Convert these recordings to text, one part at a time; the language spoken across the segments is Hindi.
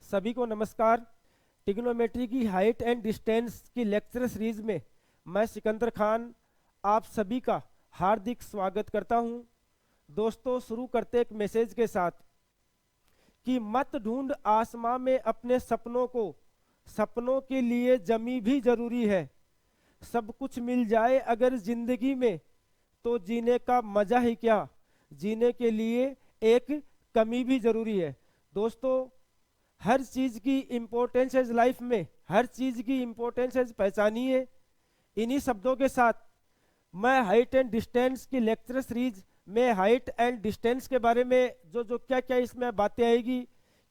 सभी को नमस्कार। ट्रिग्नोमेट्री की हाइट एंड डिस्टेंस की लेक्चर सीरीज में मैं सिकंदर खान आप सभी का हार्दिक स्वागत करता हूं। दोस्तों, शुरू करते एक मैसेज के साथ कि मत ढूंढ आसमां में अपने सपनों को, सपनों के लिए जमी भी जरूरी है। सब कुछ मिल जाए अगर जिंदगी में तो जीने का मजा ही क्या, जीने के लिए एक कमी भी जरूरी है। दोस्तों, हर चीज की इंपॉर्टेंस है लाइफ में, हर चीज की इंपॉर्टेंस है पहचानिए। इन्हीं शब्दों के साथ मैं हाइट एंड डिस्टेंस की लेक्चर सीरीज में हाइट एंड डिस्टेंस के बारे में जो जो क्या क्या इसमें बातें आएगी,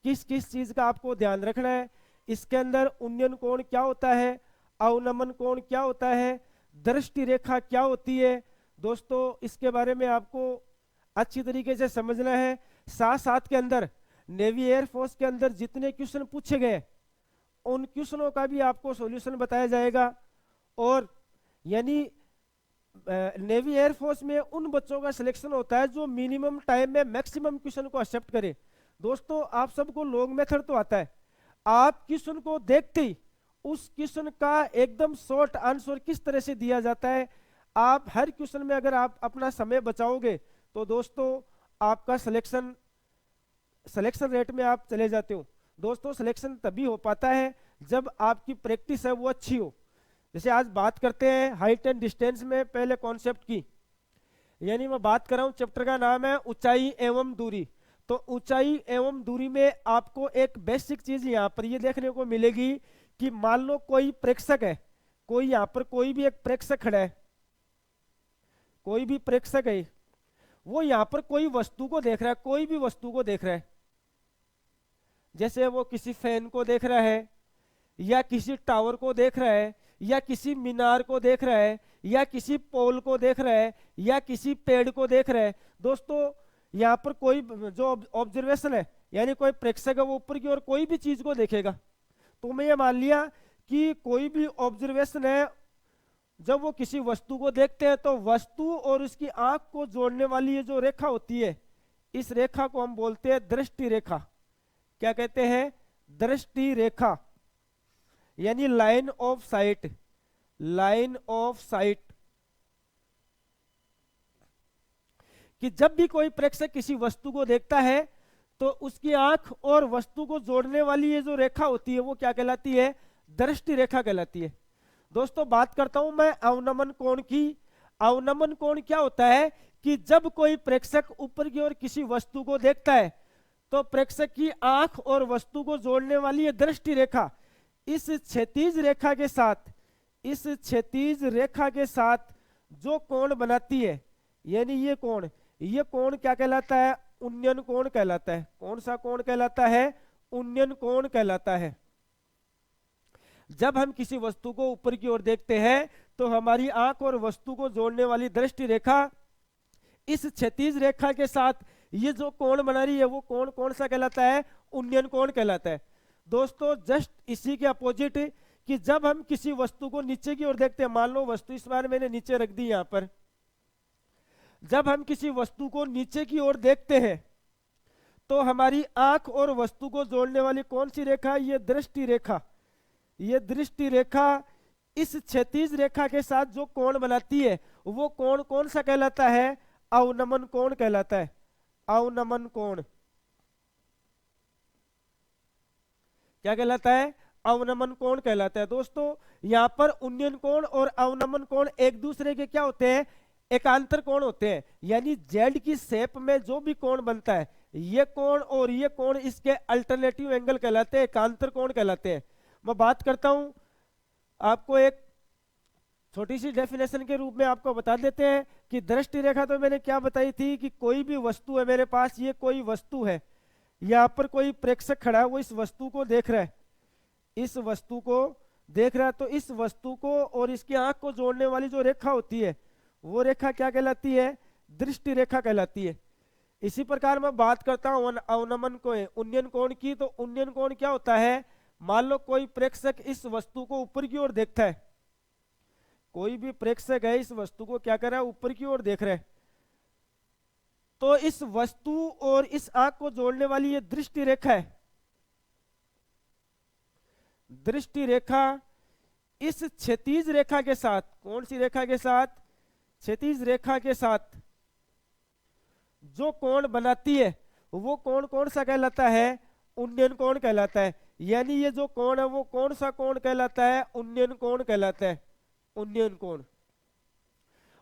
किस किस चीज का आपको ध्यान रखना है, इसके अंदर उन्नयन कोण क्या होता है, अवनमन कोण क्या होता है, दृष्टि रेखा क्या होती है, दोस्तों इसके बारे में आपको अच्छी तरीके से समझना है। साथ साथ के अंदर नेवी एयरफोर्स के अंदर जितने क्वेश्चन पूछे गए उन क्वेश्चनों का भी आपको सॉल्यूशन बताया जाएगा। और यानी नेवी एयरफोर्स में उन बच्चों का सिलेक्शन होता है जो मिनिमम टाइम में मैक्सिमम क्वेश्चन को एक्सेप्ट करे। दोस्तों, आप सबको लॉन्ग मेथड तो आता है, आप क्वेश्चन को देखते ही उस क्वेश्चन का एकदम शॉर्ट आंसर किस तरह से दिया जाता है, आप हर क्वेश्चन में अगर आप अपना समय बचाओगे तो दोस्तों आपका सिलेक्शन रेट में आप चले जाते हो। दोस्तों, सिलेक्शन तभी हो पाता है जब आपकी प्रैक्टिस है वो अच्छी हो। जैसे आज बात करते हैं हाइट एंड डिस्टेंस में पहले कॉन्सेप्ट की, यानी मैं बात कर रहा हूं, चैप्टर का नाम है ऊंचाई एवं दूरी। तो ऊंचाई एवं दूरी में आपको एक बेसिक चीज यहां पर ये देखने को मिलेगी कि मान लो कोई प्रेक्षक है, कोई यहां पर कोई भी एक प्रेक्षक खड़ा है, कोई भी प्रेक्षक है, वो यहां पर कोई वस्तु को देख रहा है, कोई भी वस्तु को देख रहा है। जैसे वो किसी फैन को देख रहा है, या किसी टावर को देख रहा है, या किसी मीनार को देख रहा है, या किसी पोल को देख रहा है, या किसी पेड़ को देख रहा है। दोस्तों, यहाँ पर कोई जो ऑब्जर्वेशन है, यानी कोई प्रेक्षक है वो ऊपर की ओर कोई भी चीज को देखेगा। तो मैं ये मान लिया कि कोई भी ऑब्जर्वेशन है, जब वो किसी वस्तु को देखते हैं तो वस्तु और उसकी आंख को जोड़ने वाली ये जो रेखा होती है, इस रेखा को हम बोलते हैं दृष्टि रेखा। क्या कहते हैं? दृष्टि रेखा, यानी line of site, line of site. कि जब भी कोई प्रेक्षक किसी वस्तु को देखता है तो उसकी आंख और वस्तु को जोड़ने वाली ये जो रेखा होती है वो क्या कहलाती है? दृष्टि रेखा कहलाती है। दोस्तों, बात करता हूं मैं अवनमन कोण की। अवनमन कोण क्या होता है कि जब कोई प्रेक्षक ऊपर की ओर किसी वस्तु को देखता है तो प्रेक्षक की आंख और वस्तु को जोड़ने वाली ये दृष्टि रेखा इस क्षैतिज रेखा के साथ, इस क्षैतिज रेखा के साथ जो कोण बनाती है, यानी ये कोण क्या कहलाता है? उन्नयन कोण कहलाता है। कौन सा कोण कहलाता है? उन्नयन कोण कहलाता है। जब हम किसी वस्तु को ऊपर की ओर देखते हैं तो हमारी आंख और वस्तु को जोड़ने वाली दृष्टि रेखा इस क्षैतिज रेखा के साथ ये जो कोण बना रही है वो कोण कौन सा कहलाता है? उन्नयन कोण कहलाता है। दोस्तों, जस्ट इसी के अपोजिट कि जब हम किसी वस्तु को नीचे की ओर देखते हैं, मान लो वस्तु इस बार मैंने नीचे रख दी यहां पर, जब हम किसी वस्तु को नीचे की ओर देखते हैं तो हमारी आंख और वस्तु को जोड़ने वाली कौन सी रेखा? ये दृष्टि रेखा। ये दृष्टि रेखा इस क्षैतिज रेखा के साथ जो कोण बनाती है वो कोण कौन सा कहलाता है? अवनमन कोण कहलाता है। अवनमन कोण क्या कहलाता है? अवनमन कोण कहलाता है। दोस्तों, यहां पर उन्नयन कोण और अवनमन कोण एक दूसरे के क्या होते हैं? एकांतर कोण होते हैं। यानी जेड की शेप में जो भी कोण बनता है, ये कोण और ये कोण इसके अल्टरनेटिव एंगल कहलाते हैं, एकांतर कोण कहलाते हैं। मैं बात करता हूं, आपको एक छोटी सी डेफिनेशन के रूप में आपको बता देते हैं कि दृष्टि रेखा तो मैंने क्या बताई थी कि कोई भी वस्तु है मेरे पास, ये कोई वस्तु है, यहाँ पर कोई प्रेक्षक खड़ा है, वो इस वस्तु को देख रहा है, इस वस्तु को देख रहा है, तो इस वस्तु को और इसकी आंख को जोड़ने वाली जो रेखा होती है वो रेखा क्या कहलाती है? दृष्टि रेखा कहलाती है। इसी प्रकार मैं बात करता हूं अवनमन को, उन्नयन कोण की। तो उन्नयन कोण क्या होता है? मान लो कोई प्रेक्षक इस वस्तु को ऊपर की ओर देखता है, कोई भी प्रेक्षक है इस वस्तु को क्या कर रहा है? ऊपर की ओर देख रहा है। तो इस वस्तु और इस आंख को जोड़ने वाली ये दृष्टि रेखा है, दृष्टि रेखा इस क्षैतिज रेखा के साथ, कौन सी रेखा के साथ, क्षैतिज रेखा के साथ जो कोण बनाती है वो कोण कौन सा कहलाता है, उन्नयन कोण कहलाता है। यानी ये जो कोण है वो कौन सा कोण कहलाता है, उन्नयन कोण कहलाता है, उन्नयन कोण।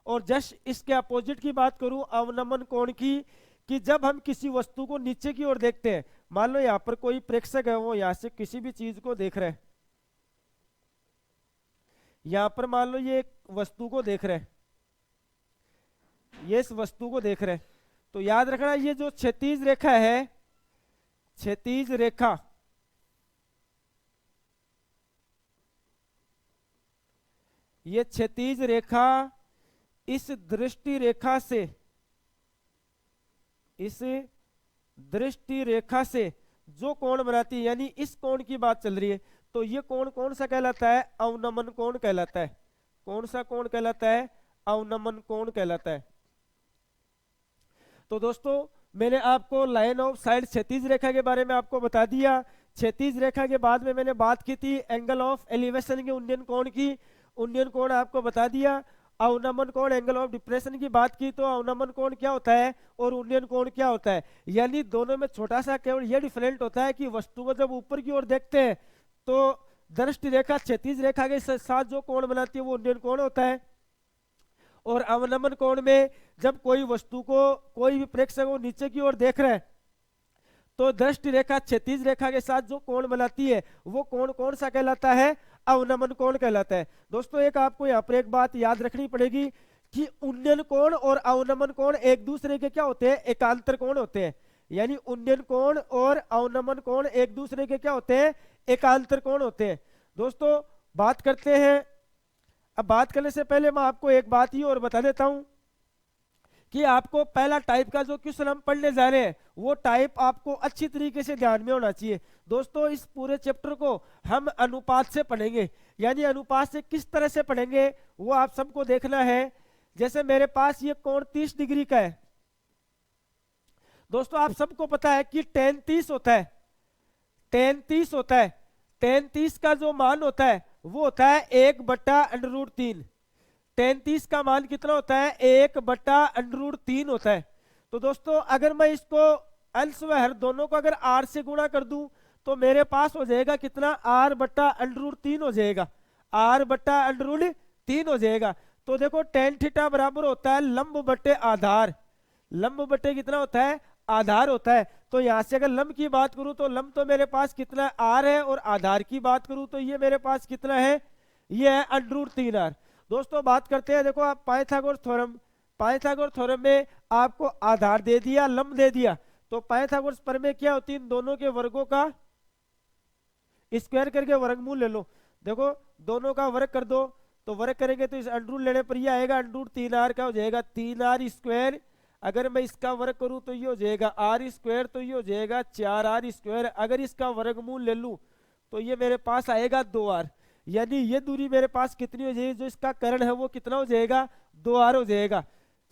और जस्ट इसके अपोजिट की बात करूं अवनमन कोण की, कि जब हम किसी वस्तु को नीचे की ओर देखते हैं, मान लो यहां पर कोई प्रेक्षक है, वो यहां से किसी भी चीज को देख रहे हैं, यहां पर मान लो ये एक वस्तु को देख रहे हैं, ये इस वस्तु को देख रहे हैं, तो याद रखना ये जो क्षैतिज रेखा है, क्षैतिज रेखा, ये क्षैतिज रेखा इस दृष्टि रेखा से, इस दृष्टि रेखा से जो कोण बनाती है, यानी इस कोण की बात चल रही है, तो ये कोण कौन सा कहलाता है, अवनमन कोण कहलाता है। कौन सा कोण कहलाता है, अवनमन कोण कहलाता है। तो दोस्तों मैंने आपको लाइन ऑफ साइड क्षैतिज रेखा के बारे में आपको बता दिया। क्षैतिज रेखा के बाद में मैंने बात की थी एंगल ऑफ एलिवेशन के उन्नयन कोण की, उन्नयन कोण आपको बता दिया। अवनमन कोण एंगल ऑफ डिप्रेशन की बात की, तो अवनमन कोण क्या होता है और उन्नयन कोण क्या होता है, यानी दोनों में छोटा सा केवल ये डिफरेंट होता है कि वस्तु को जब ऊपर की ओर देखते हैं तो दृष्टि रेखा क्षैतिज रेखा के साथ जो कोण बनाती है वो उन्नयन कोण होता है, और अवनमन कोण में जब कोई वस्तु को, कोई भी प्रेक्षक को नीचे की ओर देख रहे हैं तो दृष्टि रेखा क्षैतिज रेखा के साथ जो कोण बनाती है वो कोण कौन सा कहलाता है, अवनमन कोण कहलाता है। दोस्तों एक आपको यहाँ पर एक बात याद रखनी पड़ेगी कि उन्नयन कोण और अवनमन कोण एक दूसरे के क्या होते हैं, एकांतर कोण होते हैं। यानी उन्नयन कोण और अवनमन कोण एक दूसरे के क्या होते हैं, एकांतर कोण होते हैं। दोस्तों बात करते हैं, अब बात करने से पहले मैं आपको एक बात ही और बता देता हूं कि आपको पहला टाइप का जो क्वेश्चन हम पढ़ने जा रहे हैं वो टाइप आपको अच्छी तरीके से ध्यान में होना चाहिए। दोस्तों इस पूरे चैप्टर को हम अनुपात से पढ़ेंगे, यानी अनुपात से किस तरह से पढ़ेंगे वो आप सबको देखना है। जैसे मेरे पास ये कोण 30 डिग्री का है, दोस्तों आप सबको पता है कि tan 30 होता है, tan 30 होता है, tan 30 का जो मान होता है वो होता है 1/√3। tan 30 का मान कितना होता है, 1/√3 होता है। तो दोस्तों अगर मैं इसको अंश व हर दोनों को अगर r से गुणा कर दूं तो मेरे पास हो जाएगा कितना, r/√3 हो जाएगा, r/√3 हो जाएगा। तो देखो tan थीटा बराबर होता है लंब बटे आधार, लंब बटे कितना होता है, आधार होता है। तो यहां से अगर लंब की बात करूं तो लंब तो मेरे पास कितना r है, और आधार की बात करूं तो ये मेरे पास कितना है, ये है √3r। दोस्तों बात करते हैं, देखो आप पाइथागोरस थ्योरम, पाइथागोरस थ्योरम में आपको आधार दे दिया, लंब दे दिया, तो पाइथागोरस प्रमेय क्या होती है, इन दोनों के वर्गों का स्क्वायर करके वर्गमूल ले लो। देखो दोनों का वर्ग कर दो, तो वर्ग करेंगे तो इस अंडर लेने पर ये आएगा √3r का हो जाएगा 3r²। अगर मैं इसका वर्ग करूं तो ये हो जाएगा r², तो ये हो जाएगा 4r²। अगर इसका वर्गमूल ले लूं तो ये मेरे पास आएगा 2r, यानी ये दूरी मेरे पास कितनी हो जाएगी, जो इसका कर्ण है वो कितना हो जाएगा, 2r हो जाएगा।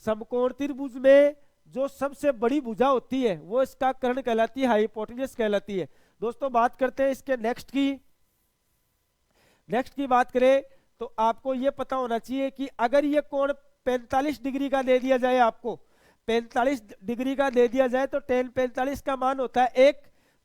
समकोण त्रिभुज में जो सबसे बड़ी भुजा होती है वो इसका कर्ण कहलाती है, हाइपोटेन्यूस कहलाती है। दोस्तों बात करते हैं इसके नेक्स्ट की बात करें तो आपको ये पता होना चाहिए कि अगर ये कोण 45 डिग्री का दे दिया जाए, आपको 45 डिग्री का दे दिया जाए तो tan 45 का मान होता है 1,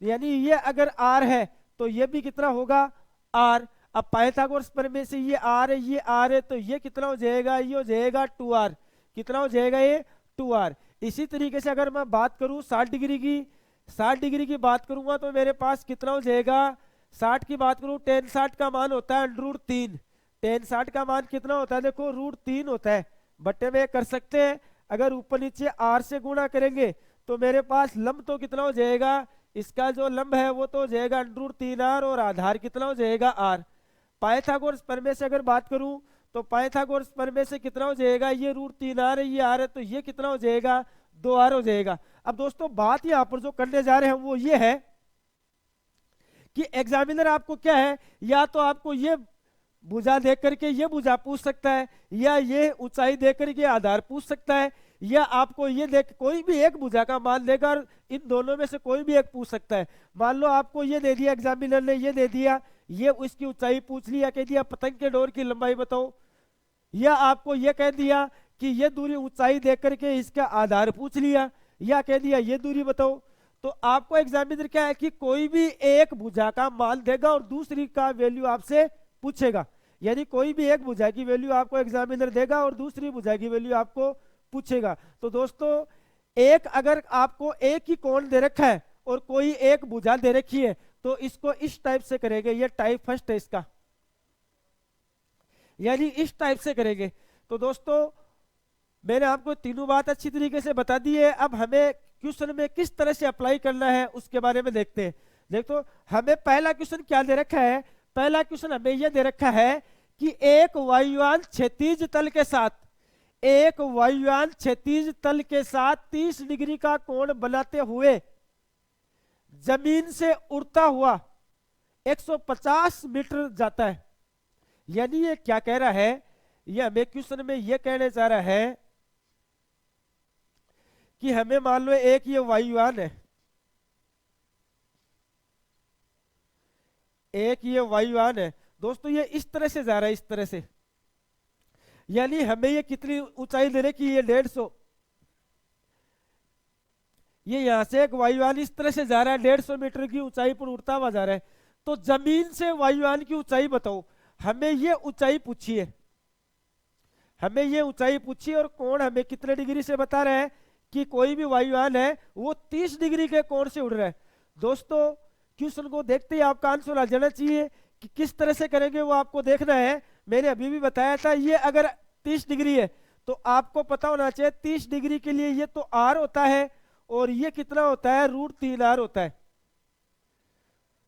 यानी ये अगर r है तो ये भी कितना होगा, r। अब पाइथागोरस प्रमेय से ये r है, ये r है, तो ये कितना हो जाएगा, ये हो जाएगा 2r। कितना हो जाएगा, ये 2r। इसी तरीके से अगर मैं बात करूं 60 डिग्री की, 60 डिग्री की बात करूंगा तो मेरे पास कितना हो जाएगा, 60 की बात करूं tan 60 का मान होता है √3। tan 60 का मान कितना होता है, देखो √3 होता है, बट्टे में कर सकते हैं। अगर ऊपर नीचे r से गुणा करेंगे तो मेरे पास लंब तो कितना हो जाएगा, इसका जो लंब है वो तो हो जाएगा √3r, और आधार कितना हो जाएगा, r। पाइथागोरस प्रमेय से अगर बात करूं तो पाइथागोरस प्रमेय से कितना हो जाएगा, ये √3r है, ये r है, तो ये कितना हो जाएगा, 2r हो जाएगा। अब दोस्तों बात यहाँ पर जो करने जा रहे हैं वो ये है कि एग्जामिनर आपको क्या है, या तो आपको ये भुजा देख करके ये भुजा पूछ सकता है, या ये ऊंचाई देख करके आधार पूछ सकता है, या आपको ये देख कोई भी एक भुजा का मान देगा और इन दोनों में से कोई भी एक पूछ सकता है। मान लो आपको ये दे दिया, एग्जामिनर ने ये दे दिया ये उसकी ऊंचाई पूछ ली, या कह दिया पतंग के डोर की लंबाई बताओ, या आपको ये कह दिया कि ये दूरी ऊंचाई देख करके इसका आधार पूछ लिया, या कह दिया ये दूरी बताओ, तो आपको एग्जामिनर क्या है कि कोई भी एक भुजा का मान देगा और दूसरी का वैल्यू आपसे पूछेगा। यानी कोई भी एक भुजा की वैल्यू आपको एग्जामिनर देगा और दूसरी भुजा की वैल्यू आपको पूछेगा। तो दोस्तों एक अगर आपको एक ही कोण दे रखा है और कोई एक भुजा दे रखी है तो इसको इस टाइप से करेंगे, ये टाइप फर्स्ट है इसका, यानी इस टाइप से करेंगे। तो दोस्तों मैंने आपको तीनों बात अच्छी तरीके से बता दी है। अब हमें क्वेश्चन में किस तरह से अप्लाई करना है उसके बारे में देखते हैं। देखो हमें पहला क्वेश्चन क्या दे रखा है, पहला क्वेश्चन हमें यह दे रखा है कि एक वायुयान क्षैतिज तल के साथ, एक वायुयान क्षैतिज तल के साथ 30 डिग्री का कोण बनाते हुए जमीन से उड़ता हुआ 150 मीटर जाता है। यानी ये क्या कह रहा है, ये हमें क्वेश्चन में ये कहने जा रहा है कि हमें मान लो एक ये वायुयान है, एक ये वायुयान है दोस्तों, ये इस तरह से जा रहा है, इस तरह से, यानी हमें ये कितनी ऊंचाई दे रही, ये 150, ये यहां से एक वायुयान इस तरह से जा रहा है 150 मीटर की ऊंचाई पर उड़ता हुआ जा रहा है। तो जमीन से वायुयान की ऊंचाई बताओ, हमें ये ऊंचाई पूछी है, हमें ये ऊंचाई पूछी और कोण हमें कितने डिग्री से बता रहा है कि कोई भी वायुयान है वो 30 डिग्री के कोण से उड़ रहा है। दोस्तों क्वेश्चन को देखते ही आपका आंसर आ जाना चाहिए कि किस तरह से करेंगे वो आपको देखना है। मैंने अभी भी बताया था ये अगर 30 डिग्री है तो आपको पता होना चाहिए 30 डिग्री के लिए ये तो आर होता है और ये कितना होता है, √3r होता है,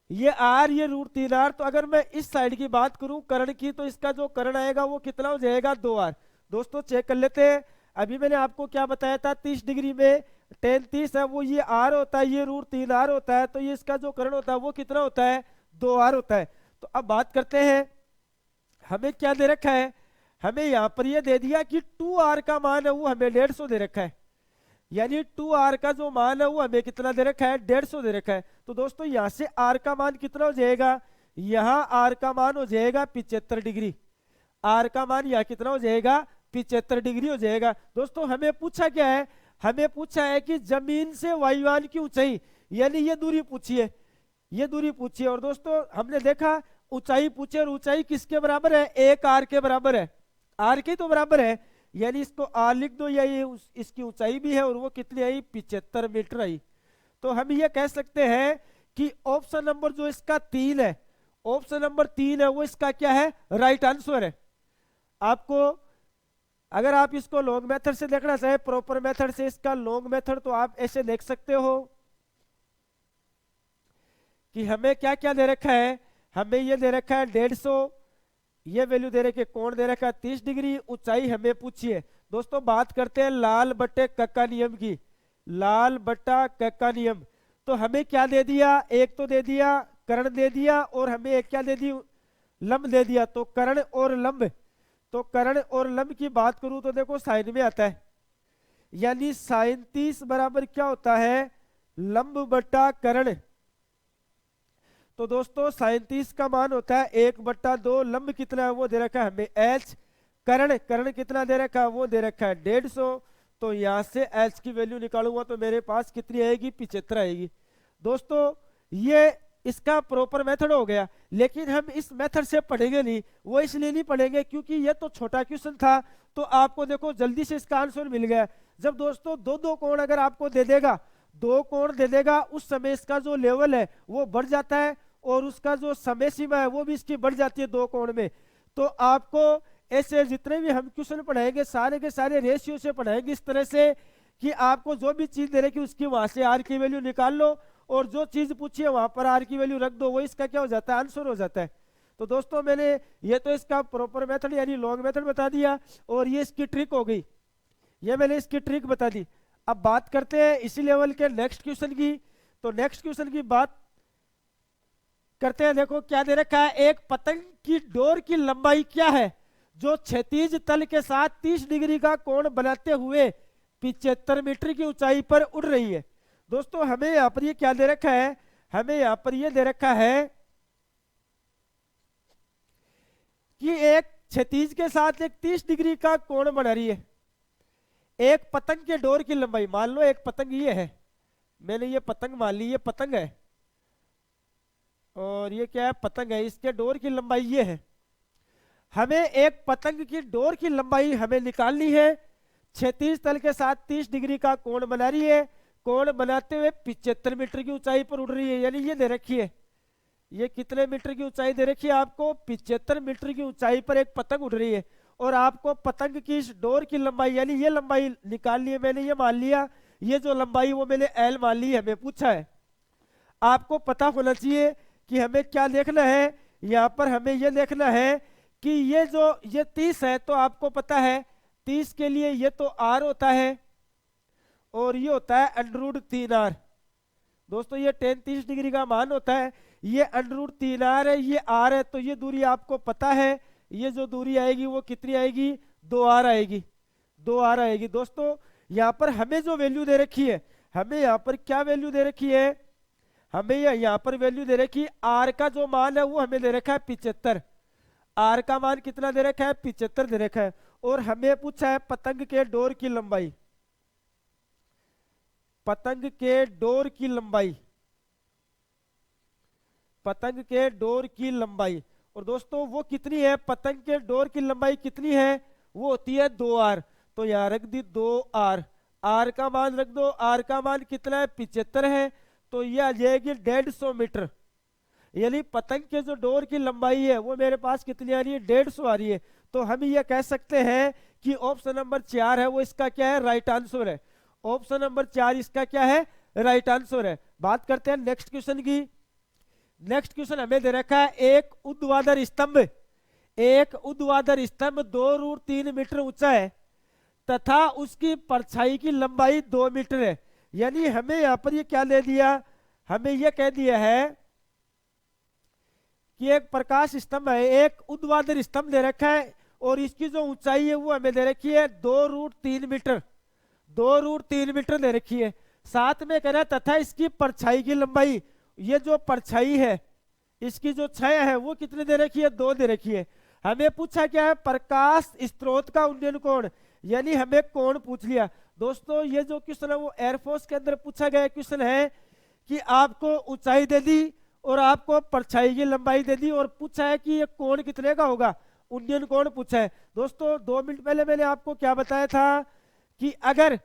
ये आर ये √3r। तो अगर मैं इस साइड की बात करूं कर्ण की तो इसका जो कर्ण आएगा वो कितना हो जाएगा, 2r। दोस्तों चेक कर लेते हैं, अभी मैंने आपको क्या बताया था 30 डिग्री में tan 30 है वो ये r होता है, ये √3r होता है, तो ये इसका जो कर्ण होता है वो कितना होता है, 2r होता है। तो अब बात करते हैं हमें क्या दे रखा है, हमें यहाँ पर ये दे दिया कि 2r का मान है वो हमें 150 दे रखा है, यानी 2r का जो मान है वो हमें कितना दे रखा है, 150 दे रखा है। तो दोस्तों यहाँ से r का मान कितना हो जाएगा, यहाँ r का मान हो जाएगा 75 डिग्री, r का मान यहाँ कितना हो जाएगा, 75 डिग्री हो जाएगा। दोस्तों हमें पूछा क्या है, हमें पूछा है कि जमीन से वायुयान की ऊंचाई, यानी ये दूरी पूछी है, ये दूरी पूछी है। और दोस्तों हमने देखा ऊंचाई पूछे और ऊंचाई किसके बराबर है, 1r के बराबर है, r के तो बराबर है, यानी इसको r लिख दो, या ये इसकी ऊंचाई भी है और वो कितनी आई, 75 मीटर आई। तो हम ये कह सकते हैं कि ऑप्शन नंबर जो इसका 3 है, ऑप्शन नंबर 3 है वो इसका क्या है, राइट आंसर है। आपको अगर आप इसको लॉन्ग मेथड से देखना चाहे, प्रॉपर मेथड से इसका लॉन्ग मेथड, तो आप ऐसे देख सकते हो कि हमें क्या क्या दे रखा है, हमें ये दे रखा है 150, ये वैल्यू दे रखी है, कोण दे रखा है 30 डिग्री, ऊंचाई हमें पूछी है। दोस्तों बात करते हैं लाल बट्टे कक्का नियम की, लाल बट्टा कक्का नियम। तो हमें क्या दे दिया, एक तो दे दिया कर्ण दे दिया और हमें एक क्या दे दी, लंब दे दिया। तो कर्ण और लंब, तो कर्ण और लंब की बात करूं तो देखो साइन में आता है, यानी साइन 30 बराबर क्या होता है, लंब बट्टा कर्ण। तो दोस्तों साइन 30 का मान होता है 1/2, लंब कितना है वो दे रखा है हमें h, कर्ण कर्ण कितना दे रखा है वो दे रखा है 150। तो यहां से h की वैल्यू निकालूंगा तो मेरे पास कितनी आएगी, 75 आएगी। दोस्तों ये इसका प्रॉपर मेथड हो गया, लेकिन हम इस मेथड से पढ़ेंगे नहीं, वो इसलिए नहीं पढ़ेंगे क्योंकि ये तो छोटा क्वेश्चन था, तो आपको देखो जल्दी से इसका आंसर मिल गया। जब दोस्तों दो कोण अगर आपको दे देगा, 2 कोण दे देगा, उस समय इसका जो लेवल है वो बढ़ जाता है और उसका जो समय सीमा है वो भी इसकी बढ़ जाती है 2 कोण में। तो आपको ऐसे जितने भी हम क्वेश्चन पढ़ाएंगे सारे के सारे रेशियो से पढ़ाएंगे, इस तरह से कि आपको जो भी चीज दे रही है उसकी वहां से आर की वैल्यू निकाल लो और जो चीज पूछी है वहां पर आर की वैल्यू रख दो, वो इसका क्या हो जाता है, आंसर हो जाता है। तो दोस्तों मैंने ये तो इसका प्रॉपर मेथड यानी लॉन्ग मेथड बता दिया और ये इसकी ट्रिक हो गई, ये मैंने इसकी ट्रिक बता दी। अब बात करते हैं इसी लेवल के नेक्स्ट क्वेश्चन की। तो नेक्स्ट क्वेश्चन की बात करते हैं, देखो क्या दे रखा है, एक पतंग की डोर की लंबाई क्या है जो क्षैतिज तल के साथ 30 डिग्री का कोण बनाते हुए 75 मीटर की ऊंचाई पर उड़ रही है। दोस्तों हमें यहाँ पर ये क्या दे रखा है, हमें यहाँ पर ये दे रखा है कि एक क्षैतिज के साथ एक 30 डिग्री का कोण बना रही है। एक पतंग के डोर की लंबाई, मान लो एक पतंग ये है, मैंने ये पतंग मान ली, ये पतंग है और ये क्या है, पतंग है, इसके डोर की लंबाई ये है। हमें एक पतंग की डोर की लंबाई हमें निकालनी है, क्षैतिज तल के साथ 30 डिग्री का कोण बना रही है, कोण बनाते हुए 75 मीटर की ऊंचाई पर उड़ रही है। यानी ये दे रखी है, ये कितने मीटर की ऊंचाई दे रखी है आपको, 75 मीटर की ऊंचाई पर एक पतंग उड़ रही है और आपको पतंग की इस डोर की लंबाई यानी ये लंबाई निकालनी है। मैंने ये मान लिया, ये जो लंबाई वो मैंने एल मान ली है, हमें पूछा है। आपको पता होना चाहिए कि हमें क्या देखना है, यहाँ पर हमें ये देखना है कि ये 30 है, तो आपको पता है 30 के लिए ये तो आर होता है और ये होता है √3r। दोस्तों ये tan 30 डिग्री का मान होता है, ये √3r है, ये r है, तो ये दूरी आपको पता है, ये जो दूरी आएगी वो कितनी आएगी, 2r आएगी, 2r आएगी। दोस्तों यहाँ पर हमें जो वैल्यू दे रखी है, हमें यहाँ पर क्या वैल्यू दे रखी है, हमें यहाँ पर वैल्यू दे रखी है, r का जो मान है वो हमें दे रखा है 75, r का मान कितना दे रखा है, 75 दे रखा है। और हमें पूछा है पतंग के डोर की लंबाई, पतंग के डोर की लंबाई, पतंग के डोर की लंबाई। और दोस्तों वो कितनी है, पतंग के डोर की लंबाई कितनी है, वो होती है 2r। तो यहाँ रख दी 2r, r का मान रख दो, r का मान कितना है, 75 है, तो ये आ जाएगी 150 मीटर। यानी पतंग के जो डोर की लंबाई है वो मेरे पास कितनी आ रही है, 150 आ रही है। तो हम ये कह सकते हैं कि ऑप्शन नंबर 4 है वो इसका क्या है, राइट आंसर है। ऑप्शन नंबर 4 इसका क्या है, राइट आंसर है। बात करते हैं नेक्स्ट क्वेश्चन की। नेक्स्ट क्वेश्चन हमें दे रखा है एक ऊर्ध्वाधर स्तंभ, एक ऊर्ध्वाधर स्तंभ 2√3 मीटर ऊंचा है तथा उसकी परछाई की लंबाई 2 मीटर है। यानी हमें यहाँ पर ये क्या दे दिया, हमें ये कह दिया है कि एक प्रकाश स्तंभ है, एक ऊर्ध्वाधर स्तंभ दे रखा है और इसकी जो ऊंचाई है वो हमें दे रखी है 2√3 मीटर, 2√3 मीटर दे रखी है। साथ में कह रहा है तथा इसकी परछाई की लंबाई, ये जो परछाई है इसकी जो छाया है वो कितने दे रखी है, 2 दे रखी है। हमें पूछा क्या है, प्रकाश स्रोत का उन्नयन कोण, यानी हमें कोण पूछ लिया। दोस्तों ये जो क्वेश्चन है वो एयरफोर्स के अंदर पूछा गया क्वेश्चन है कि आपको ऊंचाई दे दी और आपको परछाई की लंबाई दे दी और पूछा है कि ये कोण कितने का होगा, उन्नयन कोण पूछा है। दोस्तों 2 मिनट पहले मैंने आपको क्या बताया था कि अगर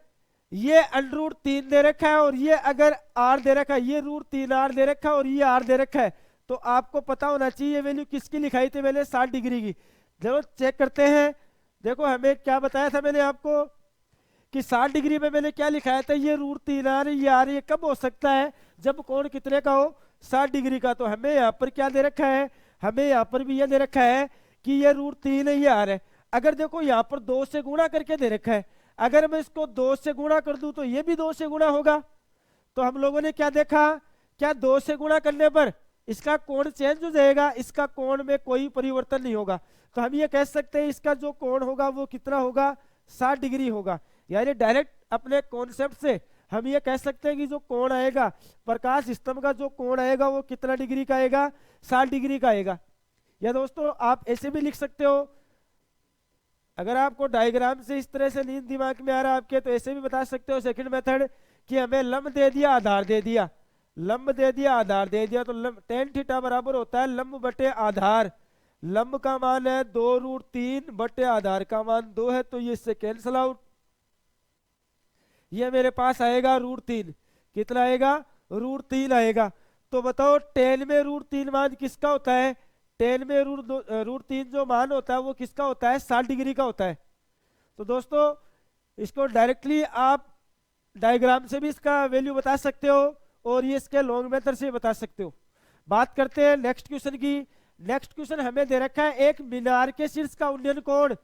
ये √3 दे रखा है और ये अगर r दे रखा है, ये √3r दे रखा है और ये r दे रखा है, तो आपको पता होना चाहिए वैल्यू किसकी लिखाई थी मैंने, 60 डिग्री की। चलो चेक करते हैं। देखो हमें क्या बताया था मैंने आपको कि 60 डिग्री में मैंने क्या लिखाया था, ये √3r ये r, ये कब हो सकता है, जब कोण कितने का हो, 60 डिग्री का। तो हमें यहाँ पर क्या दे रखा है, हमें यहाँ पर भी ये दे रखा है कि ये √3 है, ये r है। अगर देखो यहाँ पर 2 से गुणा करके दे रखा है, अगर मैं इसको 2 से गुणा कर दूं तो ये भी 2 से गुणा होगा। तो हम लोगों ने क्या देखा, क्या 2 से गुणा करने पर इसका कोण चेंज हो जाएगा, इसका कोण में कोई परिवर्तन नहीं होगा। तो हम ये कह सकते हैं इसका जो कोण होगा वो कितना होगा, 60 डिग्री होगा। यानी डायरेक्ट अपने कॉन्सेप्ट से हम ये कह सकते हैं कि जो कोण आएगा, प्रकाश स्तंभ का जो कोण आएगा वो कितना डिग्री का आएगा, 60 डिग्री का आएगा। या दोस्तों आप ऐसे भी लिख सकते हो, अगर आपको डायग्राम से इस तरह से नींद दिमाग में आ रहा है आपके, तो ऐसे भी बता सकते हो सेकंड मेथड कि हमें लंब दे दिया आधार दे दिया, लंब दे दिया आधार दे दिया, तो tan थीटा बराबर होता है लंब बटे आधार। लंब का मान है 2√3 बटे आधार का मान 2 है, तो ये इससे कैंसिल आउट, ये मेरे पास आएगा √3, कितना आएगा, √3 आएगा। तो बताओ tan में √3 मान किसका होता है, tan में √3 जो मान होता है वो किसका होता है, 60 डिग्री का होता है। तो दोस्तों इसको डायरेक्टली आप डायग्राम से भी इसका वैल्यू बता सकते हो और ये इसके लॉन्ग मेथड से बता सकते हो। बात करते हैं नेक्स्ट क्वेश्चन की। नेक्स्ट क्वेश्चन हमें दे रखा है एक मीनार के शीर्ष का उन्नयन कोण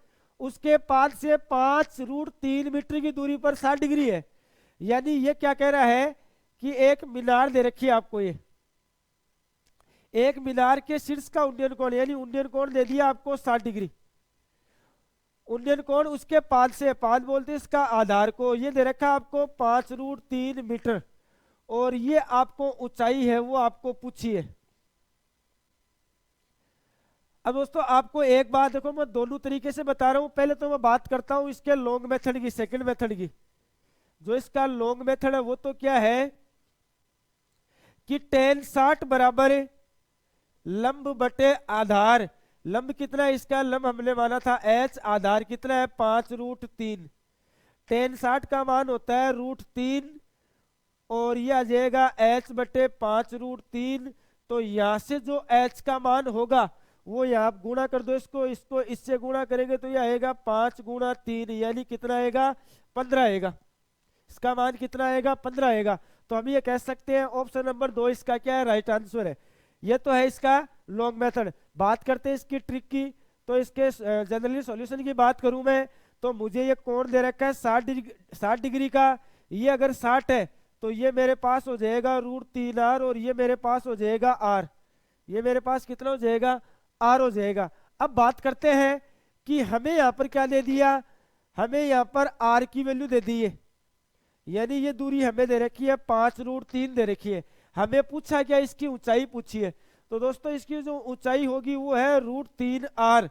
उसके पाद से 5√3 मीटर की दूरी पर 60 डिग्री है। यानी ये क्या कह रहा है कि एक मीनार दे रखी है आपको, ये एक मीनार के शीर्ष का उन्नयन कोण, यानी उन्नयन कोण दे दिया आपको 60 डिग्री। उन्नयन कोण उसके पाद से, पाद बोलते हैं इसका आधार को, ये दे रखा है आपको 5√3 मीटर और ये आपको ऊंचाई है वो आपको पूछी है। अब दोस्तों आपको एक बात देखो, मैं दोनों तरीके से बता रहा हूं। पहले तो मैं बात करता हूं इसके लॉन्ग मेथड की, सेकंड मेथड की। जो इसका लॉन्ग मेथड है वो तो क्या है कि टेन 60 बराबर लंब बटे आधार। लंब कितना है इसका, लंब हमने माना था h, आधार कितना है 5√3। टेन 60 का मान होता है √3 और ये आ जाएगा h बटे 5√3। तो यहां से जो h का मान होगा वो यहाँ गुणा कर दो, इसको इसको इससे गुणा करेंगे तो ये आएगा 5 गुणा 3, यानी कितना आएगा 15 आएगा। इसका मान कितना आएगा 15 आएगा। तो हम ये कह सकते हैं ऑप्शन नंबर 2 इसका क्या है, राइट आंसर है। ये तो है इसका लॉन्ग मेथड। बात करते हैं इसकी ट्रिक की। तो इसके जनरली सॉल्यूशन की बात करूं मैं, तो मुझे ये कोण दे रखा है 60 डिग्री का। ये अगर 60 है तो ये मेरे पास हो जाएगा √3r और ये मेरे पास हो जाएगा r। ये मेरे पास कितना हो जाएगा r हो जाएगा। अब बात करते हैं कि हमें यहाँ पर क्या दे दिया, हमें यहाँ पर r की वैल्यू दे दी है, यानी ये दूरी हमें दे रखी है 5√3 दे रखी है। हमें पूछा क्या, इसकी ऊंचाई पूछी है। तो दोस्तों इसकी जो ऊंचाई होगी वो है √3r।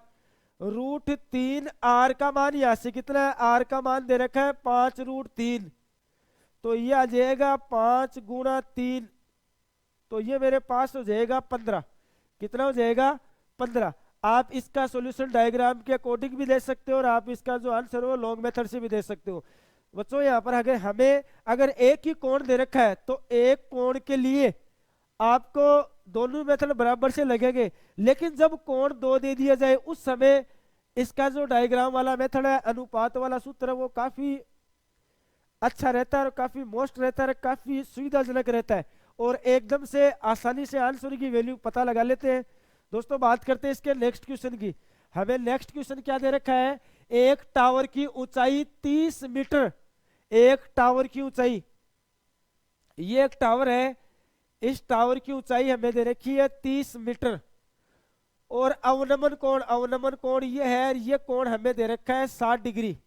√3r का मान यहाँ से कितना है, r का मान दे रखा है 5√3। तो ये आ जाएगा 5 गुणा 3, तो ये मेरे पास हो जाएगा 15। कितना हो जाएगा 15। आप इसका सॉल्यूशन डायग्राम के अकॉर्डिंग भी दे सकते हो और आप इसका जो आंसर हो लॉन्ग मेथड से भी दे सकते हो। बच्चों यहाँ पर अगर हमें अगर एक ही कोण दे रखा है तो एक कोण के लिए आपको दोनों मेथड बराबर से लगेंगे, लेकिन जब कोण दो दे दिया जाए उस समय इसका जो डायग्राम वाला मेथड है, अनुपात वाला सूत्र है, वो काफी अच्छा रहता है और काफी मोस्ट रहता है, काफी सुविधाजनक रहता है और एकदम से आसानी से आंसर की वैल्यू पता लगा लेते हैं। दोस्तों बात करते हैं इसके नेक्स्ट क्वेश्चन की। हमें नेक्स्ट क्वेश्चन क्या दे रखा है, एक टावर की ऊंचाई 30 मीटर। एक टावर की ऊंचाई, ये एक टावर है, इस टावर की ऊंचाई हमें दे रखी है 30 मीटर और अवनमन कोण ये है, ये कोण हमें दे रखा है 60 डिग्री।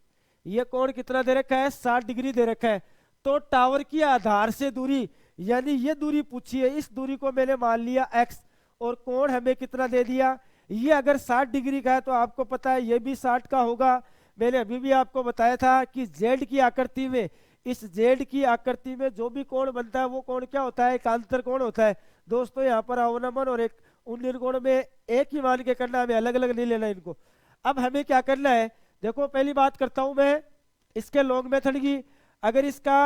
ये कोण कितना दे रखा है 60 डिग्री दे रखा है। तो टावर की आधार से दूरी, यानी ये दूरी पूछी है, इस दूरी को मैंने मान लिया x और कोण हमें कितना दे दिया, ये अगर 60 डिग्री का है तो आपको पता है ये भी 60 का होगा। मैंने अभी भी आपको बताया था कि जेड की आकृति में, इस जेड की आकृति में जो भी कोण बनता है वो कोण क्या होता है, एकांतर कोण होता है। दोस्तों यहाँ पर अवनमन और एक उन्नयन कोण में एक ही मान के करना, हमें अलग अलग नहीं लेना इनको। अब हमें क्या करना है, देखो पहली बात करता हूं मैं इसके लॉन्ग मेथड की। अगर इसका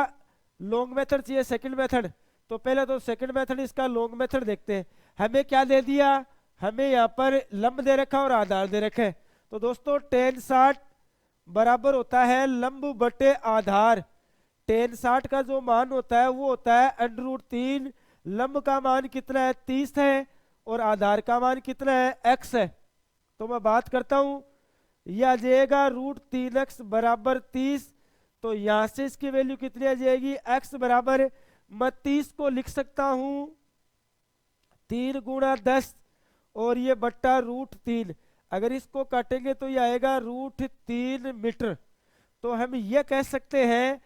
लॉन्ग मेथड चाहिए सेकंड मेथड, तो पहले तो सेकंड मेथड इसका लॉन्ग मेथड देखते हैं। हमें क्या दे दिया, हमें यहाँ पर लंब दे रखा और आधार दे रखे हैं। तो दोस्तों टेन 60 बराबर होता है लंब बटे आधार। टेन 60 का जो मान होता है वो होता है √3। लंब का मान कितना है 30 है और आधार का मान कितना है x है। तो मैं बात करता हूं, यह आ जाएगा √3x बराबर 30। तो यहां से इसकी वैल्यू कितनी आ जाएगी, x बराबर, मैं 30 को लिख सकता हूं 3 गुणा 10 और ये बट्टा √3। अगर इसको काटेंगे तो ये आएगा √3 मीटर। तो हम ये कह सकते हैं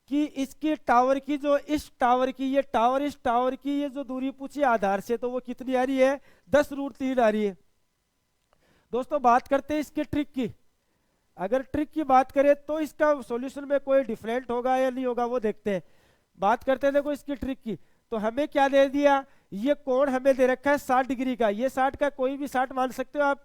कि इसकी टावर की जो इस टावर की ये टावर, इस टावर की ये जो दूरी पूछी आधार से, तो वो कितनी आ रही है 10√3 आ रही है। दोस्तों बात करते हैं इसके ट्रिक की। अगर ट्रिक की बात करें तो इसका सॉल्यूशन में कोई डिफरेंट होगा या नहीं होगा वो देखते हैं। बात करते हैं देखो इसकी ट्रिक की। तो हमें क्या दे दिया, ये कोण हमें दे रखा है 60 डिग्री का। ये 60 का कोई भी 60 मान सकते हो आप,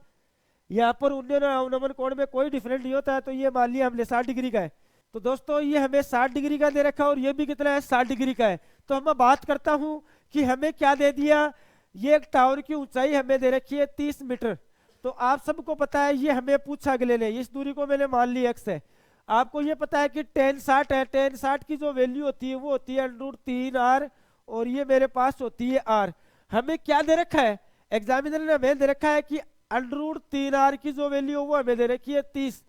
यहाँ पर उन्नयन और अवनमन कोण में कोई डिफरेंट नहीं होता है। तो ये मान लिया हमने 60 डिग्री का है। तो दोस्तों ये हमें 60 डिग्री का दे रखा है और ये भी कितना है 60 डिग्री का है। तो मैं बात करता हूं कि हमें क्या दे दिया, ये एक टावर की ऊंचाई हमें दे रखी है 30 मीटर। तो आप सबको पता है ये हमें पूछा अगले ने, इस दूरी को मैंने मान ली x है। आपको ये पता है कि टेन 60 है, टेन 60 की जो वैल्यू होती है वो होती है √3r और ये मेरे पास होती है r। हमें क्या दे रखा है, एग्जामिनर ने हमें दे रखा है कि √3r की जो वैल्यू है वो हमें दे रखी है 30।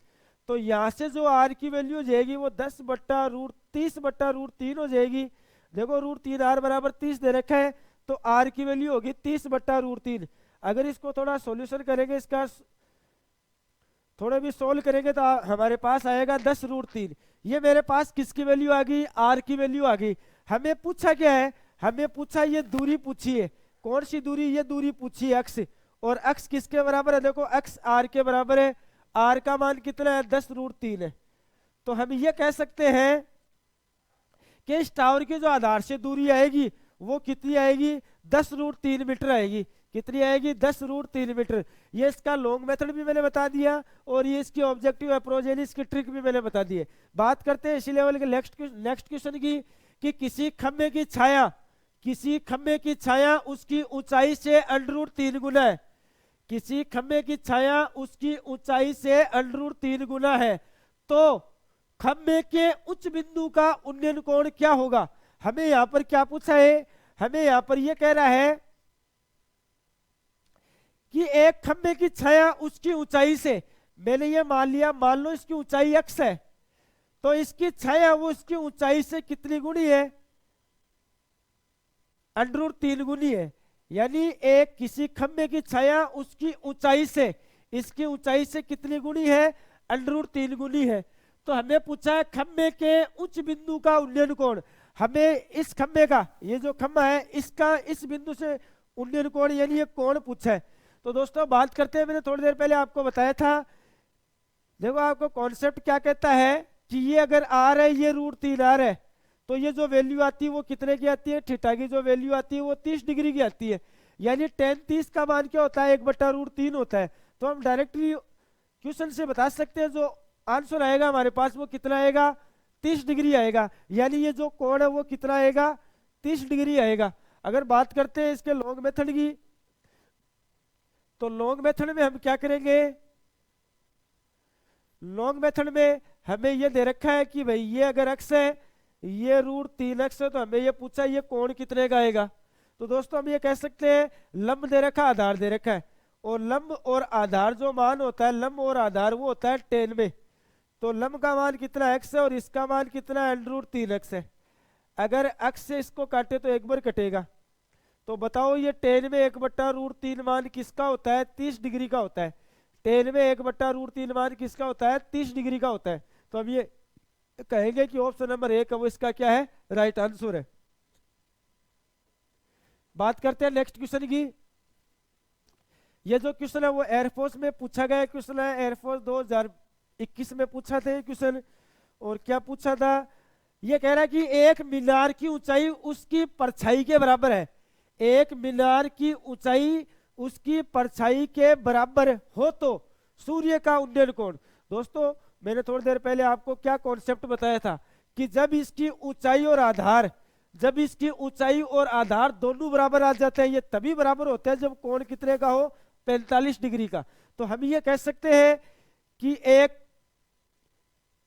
तो यहाँ से जो r की वैल्यू हो जाएगी वो 10 बट्टा √3 हो जाएगी। देखो √3r बराबर 30 दे रखा है, तो r की वैल्यू होगी 30 बट्टा √3। अगर इसको थोड़ा सॉल्यूशन करेंगे, इसका थोड़ा भी सोल्व करेंगे तो हमारे पास आएगा 10√3। ये मेरे पास किसकी वैल्यू आ गई, r की वैल्यू आ गई। हमें पूछा क्या है, हमें पूछा ये दूरी पूछी है, कौन सी दूरी, ये दूरी पूछी है x और x किसके बराबर है, देखो x r के बराबर है। r का मान कितना है, 10√3 है। तो हम ये कह सकते हैं कि इस टावर की जो आधार से दूरी आएगी वो कितनी आएगी, 10√3 मीटर आएगी। कितनी आएगी, 10√3 मीटर। ये इसका लॉन्ग मेथड भी मैंने बता दिया और ये इसकी ऑब्जेक्टिव अप्रोच यानी इसकी ट्रिक भी मैंने बता दी है। बात करते हैं इसी लेवल के नेक्स्ट क्वेश्चन की, कि किसी खंभे की छाया उसकी ऊंचाई से √3 गुना है। किसी खंभे की छाया उसकी ऊंचाई से √3 गुना है, तो खंभे के उच्च बिंदु का उन्नयन कोण क्या होगा। हमें यहां पर क्या पूछा है, हमें यहां पर यह कह रहा है कि एक खंभे की छाया उसकी ऊंचाई से, मैंने ये मान लो इसकी ऊंचाई x है, तो इसकी छाया वो इसकी ऊंचाई से कितनी गुनी है, √3 गुनी है। यानी एक किसी खंभे की छाया उसकी ऊंचाई से, इसकी ऊंचाई से कितनी गुनी है, √3 गुनी है। तो हमें पूछा है खंभे के उच्च बिंदु का उन्नयन कोण। हमें इस खंभे का, ये जो खंभा है इसका इस बिंदु से उन्नयन कोण यानी ये कोण पूछा है। तो दोस्तों बात करते हैं, मैंने थोड़ी देर पहले आपको बताया था, देखो आपको कॉन्सेप्ट क्या कहता है कि ये अगर r है, ये √3r है, तो ये जो वैल्यू आती है वो कितने की आती है, थीटा की जो वैल्यू आती है वो 30 डिग्री की आती है। यानी tan 30 का मान क्या होता है, 1/√3 होता है। तो हम डायरेक्टली क्वेश्चन से बता सकते हैं जो आंसर आएगा हमारे पास वो कितना आएगा, 30 डिग्री आएगा। यानी ये जो कोण है वो कितना आएगा, 30 डिग्री आएगा। अगर बात करते हैं इसके लॉन्ग मेथड की, तो लॉन्ग मेथड में हम क्या करेंगे, लॉन्ग मेथड में हमें ये दे रखा है कि भाई ये अगर x है, ये √3x है, तो हमें ये पूछा ये कोण कितने का आएगा। तो दोस्तों हम ये कह सकते हैं लंब दे रखा, आधार दे रखा है, और लंब और आधार जो मान होता है, लंब और आधार वो होता है tan में। तो लंब का मान कितना x है और इसका मान कितना है, √3x है। अगर x से इसको काटे तो एक बार कटेगा। तो बताओ ये tan में 1/√3 मान किसका होता है, 30 डिग्री का होता है। tan में 1/√3 मान किसका होता है, 30 डिग्री का होता है। तो अब ये कहेंगे कि ऑप्शन नंबर 1 है वो इसका क्या है, राइट आंसर है। बात करते हैं नेक्स्ट क्वेश्चन की। ये जो क्वेश्चन है वो एयरफोर्स में पूछा गया क्वेश्चन है, एयरफोर्स 2021 में पूछा था ये क्वेश्चन। और क्या पूछा था, ये कह रहा है कि एक मीनार की ऊंचाई उसकी परछाई के बराबर है। एक मीनार की ऊंचाई उसकी परछाई के बराबर हो तो सूर्य का उन्नयन कोण। दोस्तों मैंने थोड़ी देर पहले आपको क्या कॉन्सेप्ट बताया था कि जब इसकी ऊंचाई और आधार, जब इसकी ऊंचाई और आधार दोनों बराबर आ जाते हैं, ये तभी बराबर होते हैं जब कोण कितने का हो, 45 डिग्री का। तो हम ये कह सकते हैं कि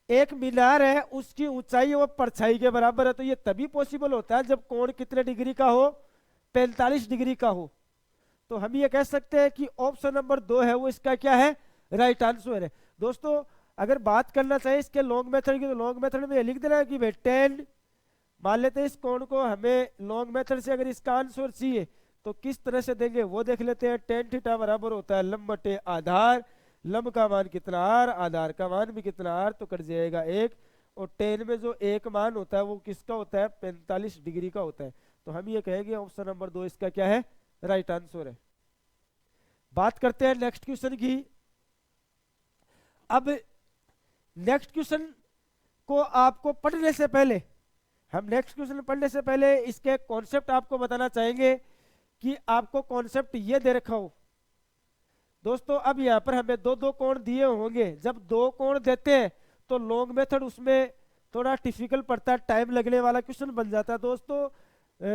एक मीनार है उसकी ऊंचाई और परछाई के बराबर है, तो ये तभी पॉसिबल होता है जब कोण कितने डिग्री का हो, 45 डिग्री का हो। तो हम ये कह सकते हैं कि ऑप्शन नंबर 2 है वो इसका क्या है, राइट आंसर है। दोस्तों अगर बात करना चाहिए इसके लॉन्ग मेथड की, तो लॉन्ग मेथड में लिख देना है कि भाई tan, मान लेते हैं इस कोण को, हमें लॉन्ग मेथड से अगर इसका आंसर चाहिए तो किस तरह से देंगे वो देख लेते हैं। tan थीटा बराबर होता है लंब बटे आधार, लंब का मान कितना r, आधार का मान भी कितना r, तो कट जाएगा 1। और tan में जो एक मान होता है वो किसका होता है, 45 डिग्री का होता है। तो हम ये कहेंगे ऑप्शन नंबर 2 इसका क्या है, राइट आंसर है। बात करते हैं नेक्स्ट क्वेश्चन की। अब नेक्स्ट क्वेश्चन को आपको पढ़ने से पहले, हम नेक्स्ट क्वेश्चन पढ़ने से पहले इसके कॉन्सेप्ट आपको बताना चाहेंगे कि आपको कॉन्सेप्ट ये दे रखा हो। दोस्तों अब यहाँ पर हमें दो कोण दिए होंगे, जब 2 कोण देते हैं तो लॉन्ग मेथड उसमें थोड़ा डिफिकल्ट पड़ता है, टाइम लगने वाला क्वेश्चन बन जाता है। दोस्तों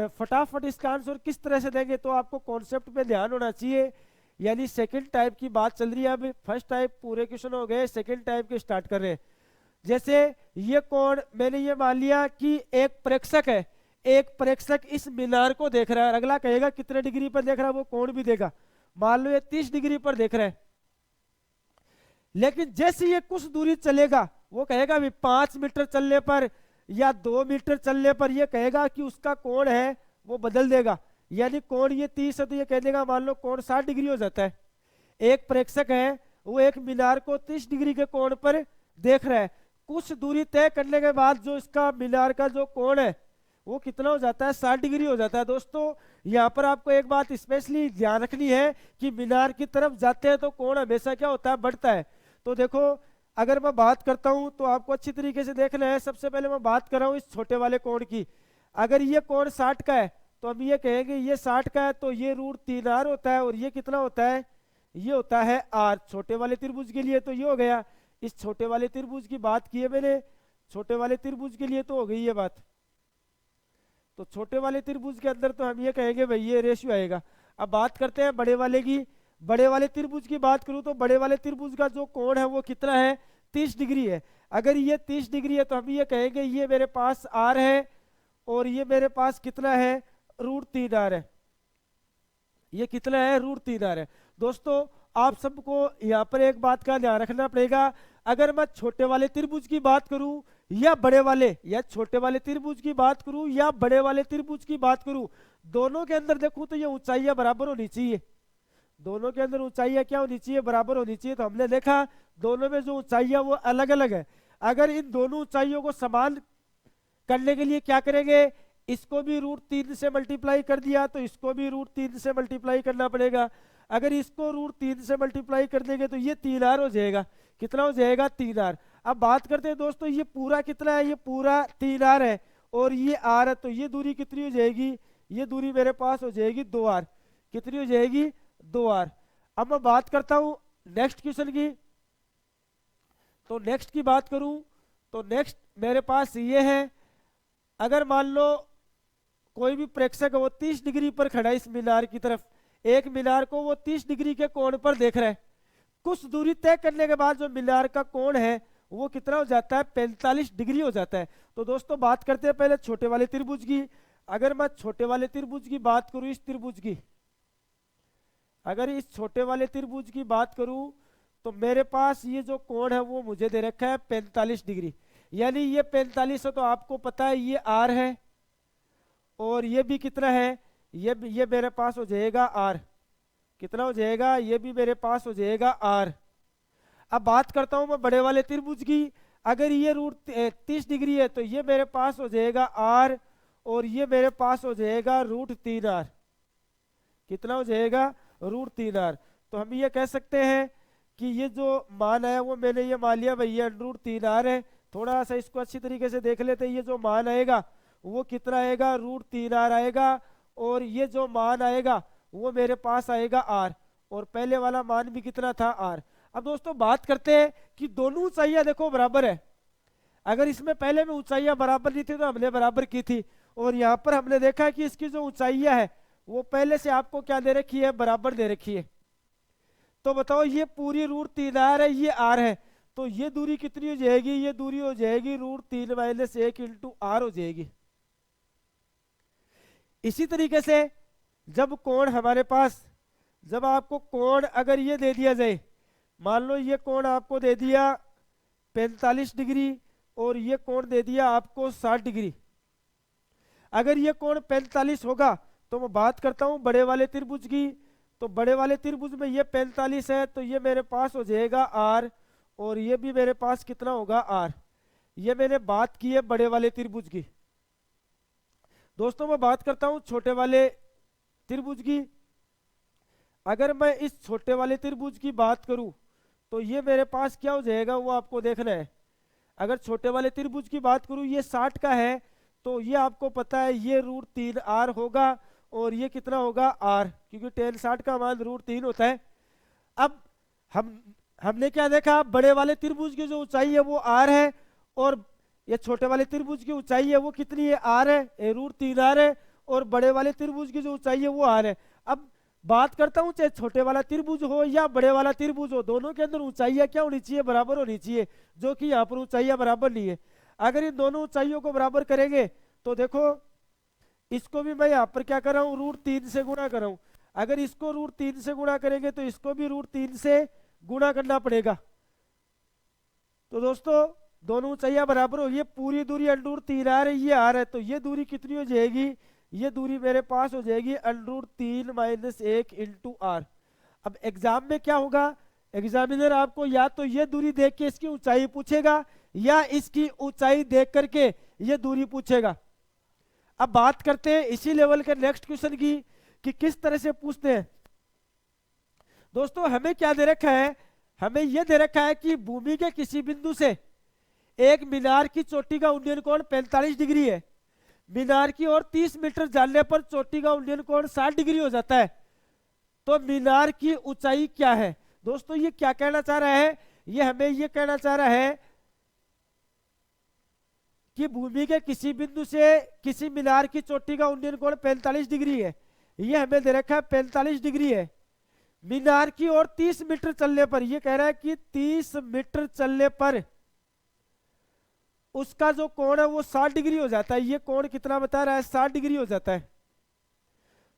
फटाफट इसका आंसर किस तरह से देंगे, तो आपको कॉन्सेप्ट पे ध्यान होना चाहिए। यानी सेकंड टाइप की बात चल रही है, अब फर्स्ट टाइप पूरे क्वेश्चन हो गए, सेकंड टाइप के स्टार्ट कर रहे हैं। जैसे ये कोण, मैंने ये मान लिया कि एक प्रेक्षक है, एक प्रेक्षक इस मीनार को देख रहा है, अगला कहेगा कितने डिग्री पर देख रहा है, वो कोण भी देगा। मान लो ये 30 डिग्री पर देख रहा है, लेकिन जैसे ये कुछ दूरी चलेगा वो कहेगा भी 5 मीटर चलने पर या 2 मीटर चलने पर ये कहेगा कि उसका कोण है वो बदल देगा। यानी कोण ये 30 है तो ये कह देगा मान लो कोण 60 डिग्री हो जाता है। एक प्रेक्षक है वो एक मीनार को 30 डिग्री के कोण पर देख रहा है, कुछ दूरी तय करने के बाद जो इसका मीनार का जो कोण है वो कितना हो जाता है, 60 डिग्री हो जाता है। दोस्तों यहाँ पर आपको एक बात स्पेशली ध्यान रखनी है कि मीनार की तरफ जाते हैं तो कोण हमेशा क्या होता है, बढ़ता है। तो देखो अगर मैं बात करता हूँ तो आपको अच्छी तरीके से देखना है। सबसे पहले मैं बात कर रहा हूँ इस छोटे वाले कोण की। अगर ये कोण 60 का है तो हम ये कहेंगे ये 60 का है, तो ये √3r होता है, और ये कितना होता है, ये होता है r छोटे वाले त्रिभुज के लिए। तो ये हो गया, इस छोटे वाले त्रिभुज की बात की है मैंने, छोटे वाले त्रिभुज के लिए तो हो गई ये बात। तो छोटे वाले त्रिभुज के अंदर तो हम ये कहेंगे भाई ये रेशियो आएगा। अब बात करते हैं बड़े वाले की। बड़े वाले त्रिभुज की बात करूं तो बड़े वाले त्रिभुज का जो कोण है वो कितना है, 30 डिग्री है। अगर ये 30 डिग्री है तो हम ये कहेंगे ये मेरे पास r है, और ये मेरे पास कितना है, √3r है। ये कितना है, √3r है। दोस्तों आप सबको यहाँ पर एक बात का ध्यान रखना पड़ेगा। अगर मैं छोटे वाले त्रिभुज की बात करूं या बड़े वाले, या छोटे वाले त्रिभुज की बात करूं या बड़े वाले त्रिभुज की बात करूं, दोनों के अंदर देखूं तो ये ऊंचाइयां बराबर होनी चाहिए। दोनों के अंदर ऊंचाइयां क्या होनी चाहिए, बराबर होनी चाहिए। तो हमने देखा दोनों में जो ऊंचाइयां वो अलग अलग है। अगर इन दोनों ऊंचाइयों को समान करने के लिए क्या करेंगे, इसको भी √3 से मल्टीप्लाई कर दिया तो इसको भी √3 से मल्टीप्लाई करना पड़ेगा। अगर इसको √3 से मल्टीप्लाई कर देंगे तो ये 3r हो जाएगा। कितना हो जाएगा, 3r। अब बात करते हैं दोस्तों ये पूरा कितना है, ये पूरा 3r है, और ये r है। तो ये दूरी कितनी हो जाएगी, ये दूरी मेरे पास हो जाएगी 2r। कितनी हो जाएगी, 2r। अब मैं बात करता हूं नेक्स्ट क्वेश्चन की। तो नेक्स्ट की बात करूं तो नेक्स्ट मेरे पास ये है, अगर मान लो कोई भी प्रेक्षक है वो 30 डिग्री पर खड़ा है इस मीनार की तरफ, एक मीनार को वो 30 डिग्री के कोण पर देख रहा है। कुछ दूरी तय करने के बाद जो मीनार का कोण है वो कितना हो जाता है, 45 डिग्री हो जाता है। तो दोस्तों बात करते हैं पहले छोटे वाले त्रिभुज की। अगर मैं छोटे वाले त्रिभुज की बात करूं, इस त्रिभुज की, अगर इस छोटे वाले त्रिभुज की बात करूं तो मेरे पास ये जो कोण है वो मुझे दे रखा है 45 डिग्री। यानी ये 45 है तो आपको पता है ये r है, और ये भी कितना है, ये मेरे पास हो जाएगा r। कितना हो जाएगा, ये भी मेरे पास हो जाएगा r। अब बात करता हूं मैं बड़े वाले त्रिभुज की। अगर ये √30 डिग्री है तो ये मेरे पास हो जाएगा r, और ये मेरे पास हो जाएगा √3r। कितना हो जाएगा, √3r। तो हम ये कह सकते हैं कि ये जो मान है वो मैंने ये मान लिया भाई ये √3r है। थोड़ा सा इसको अच्छी तरीके से देख लेते हैं। ये जो मान आएगा वो कितना आएगा, √3r आएगा, और ये जो मान आएगा वो मेरे पास आएगा r, और पहले वाला मान भी कितना था, r। अब दोस्तों बात करते हैं कि दोनों ऊंचाइयां देखो बराबर है। अगर इसमें पहले में ऊंचाइयां बराबर नहीं थी तो हमने बराबर की थी, और यहाँ पर हमने देखा कि इसकी जो ऊंचाइयां है वो पहले से आपको क्या दे रखी है, बराबर दे रखी है। तो बताओ ये पूरी √3r है, ये r है, तो ये दूरी कितनी हो जाएगी, ये दूरी हो जाएगी √3 - 1 × r हो जाएगी। इसी तरीके से जब कोण हमारे पास, जब आपको कोण अगर ये दे दिया जाए, मान लो ये कोण आपको दे दिया 45 डिग्री और ये कोण दे दिया आपको 60 डिग्री। अगर ये कोण 45 होगा तो मैं बात करता हूं बड़े वाले त्रिभुज की। तो बड़े वाले त्रिभुज में ये 45 है तो ये मेरे पास हो जाएगा r, और ये भी मेरे पास कितना होगा, r। ये मैंने बात की है बड़े वाले त्रिभुज की। दोस्तों मैं बात करता हूं छोटे वाले त्रिभुज की। अगर मैं इस छोटे वाले त्रिभुज की बात करूं तो ये मेरे पास क्या हो जाएगा वो आपको देखना है। अगर छोटे वाले त्रिभुज की बात करूं, ये 60 का है तो ये आपको पता है ये √3r होगा, और ये कितना होगा, r, क्योंकि tan 60 का मान √3 होता है। अब हमने क्या देखा, बड़े वाले त्रिभुज की जो ऊंचाई है वो r है, और ये छोटे वाले त्रिभुज की ऊंचाई है वो कितनी है, r है, √3r है, और बड़े वाले त्रिभुज की जो ऊंचाई है वो r है। अब बात करता हूं चाहे छोटे वाला त्रिभुज हो या बड़े वाला त्रिभुज हो, दोनों के अंदर ऊंचाइयां क्या होनी चाहिए, बराबर होनी चाहिए, जो कि यहाँ पर ऊंचाइयां बराबर नहीं है। अगर इन दोनों ऊंचाइयों को बराबर करेंगे तो देखो इसको भी मैं यहाँ पर क्या कर रहा हूँ, √3 से गुणा कर रहा हूँ। अगर इसको √3 से गुणा करेंगे तो इसको भी √3 से गुणा करना पड़ेगा। तो दोस्तों दोनों ऊंचाइयां बराबर हो, ये पूरी दूरी √3r है, ये r है, तो ये दूरी कितनी हो जाएगी, ये दूरी मेरे पास हो जाएगी √3 - 1 × r। अब एग्जाम में क्या होगा, एग्जामिनर आपको या तो ये दूरी देख के इसकी ऊंचाई पूछेगा या इसकी ऊंचाई देख करके ये दूरी पूछेगा। अब बात करते हैं इसी लेवल के नेक्स्ट क्वेश्चन की कि किस तरह से पूछते हैं। दोस्तों हमें क्या दे रखा है, हमें यह दे रखा है कि भूमि के किसी बिंदु से एक मीनार की चोटी का उन्नयन कोण 45 डिग्री है। मीनार की ओर 30 मीटर जाने पर चोटी का उन्नयन कोण 60 डिग्री हो जाता है। तो मीनार की ऊंचाई क्या है। दोस्तों ये क्या कहना चाह रहा है, ये हमें ये कहना चाह रहा है कि भूमि के किसी बिंदु से किसी मीनार की चोटी का उन्नयन कोण 45 डिग्री है। ये हमें दे रखा है 45 डिग्री है। मीनार की ओर 30 मीटर चलने पर, ये कह रहा है कि 30 मीटर चलने पर उसका जो कोण है वो 60 डिग्री हो जाता है। ये कोण कितना बता रहा है, 60 डिग्री हो जाता है।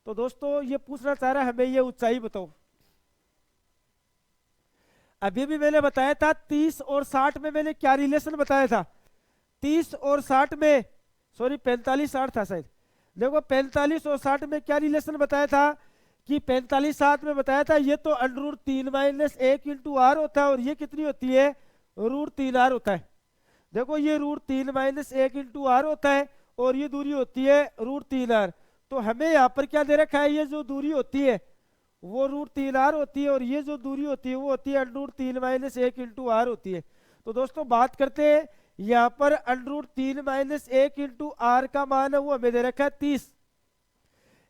तो दोस्तों ये पूछना चाह रहा है हमें ये ऊंचाई बताओ। अभी भी मैंने बताया था 30 और 60 में मैंने क्या रिलेशन बताया था, 30 और 60 में, सॉरी 45 60 था शायद। देखो 45 और 60 में क्या रिलेशन बताया था कि 45 60 में बताया था ये तो √3 - 1 इंटू आर होता है और ये कितनी होती है, √3r होता है। देखो ये √3 - 1 इंटू आर होता है और ये दूरी होती है √3r। तो हमें यहाँ पर क्या दे रखा है, ये जो दूरी होती है वो √3r होती है और ये जो दूरी होती है वो होती है √3 - 1 इंटू आर होती है। तो दोस्तों बात करते हैं यहाँ पर √3 - 1 इंटू आर का मान है वो हमें दे रखा है 30।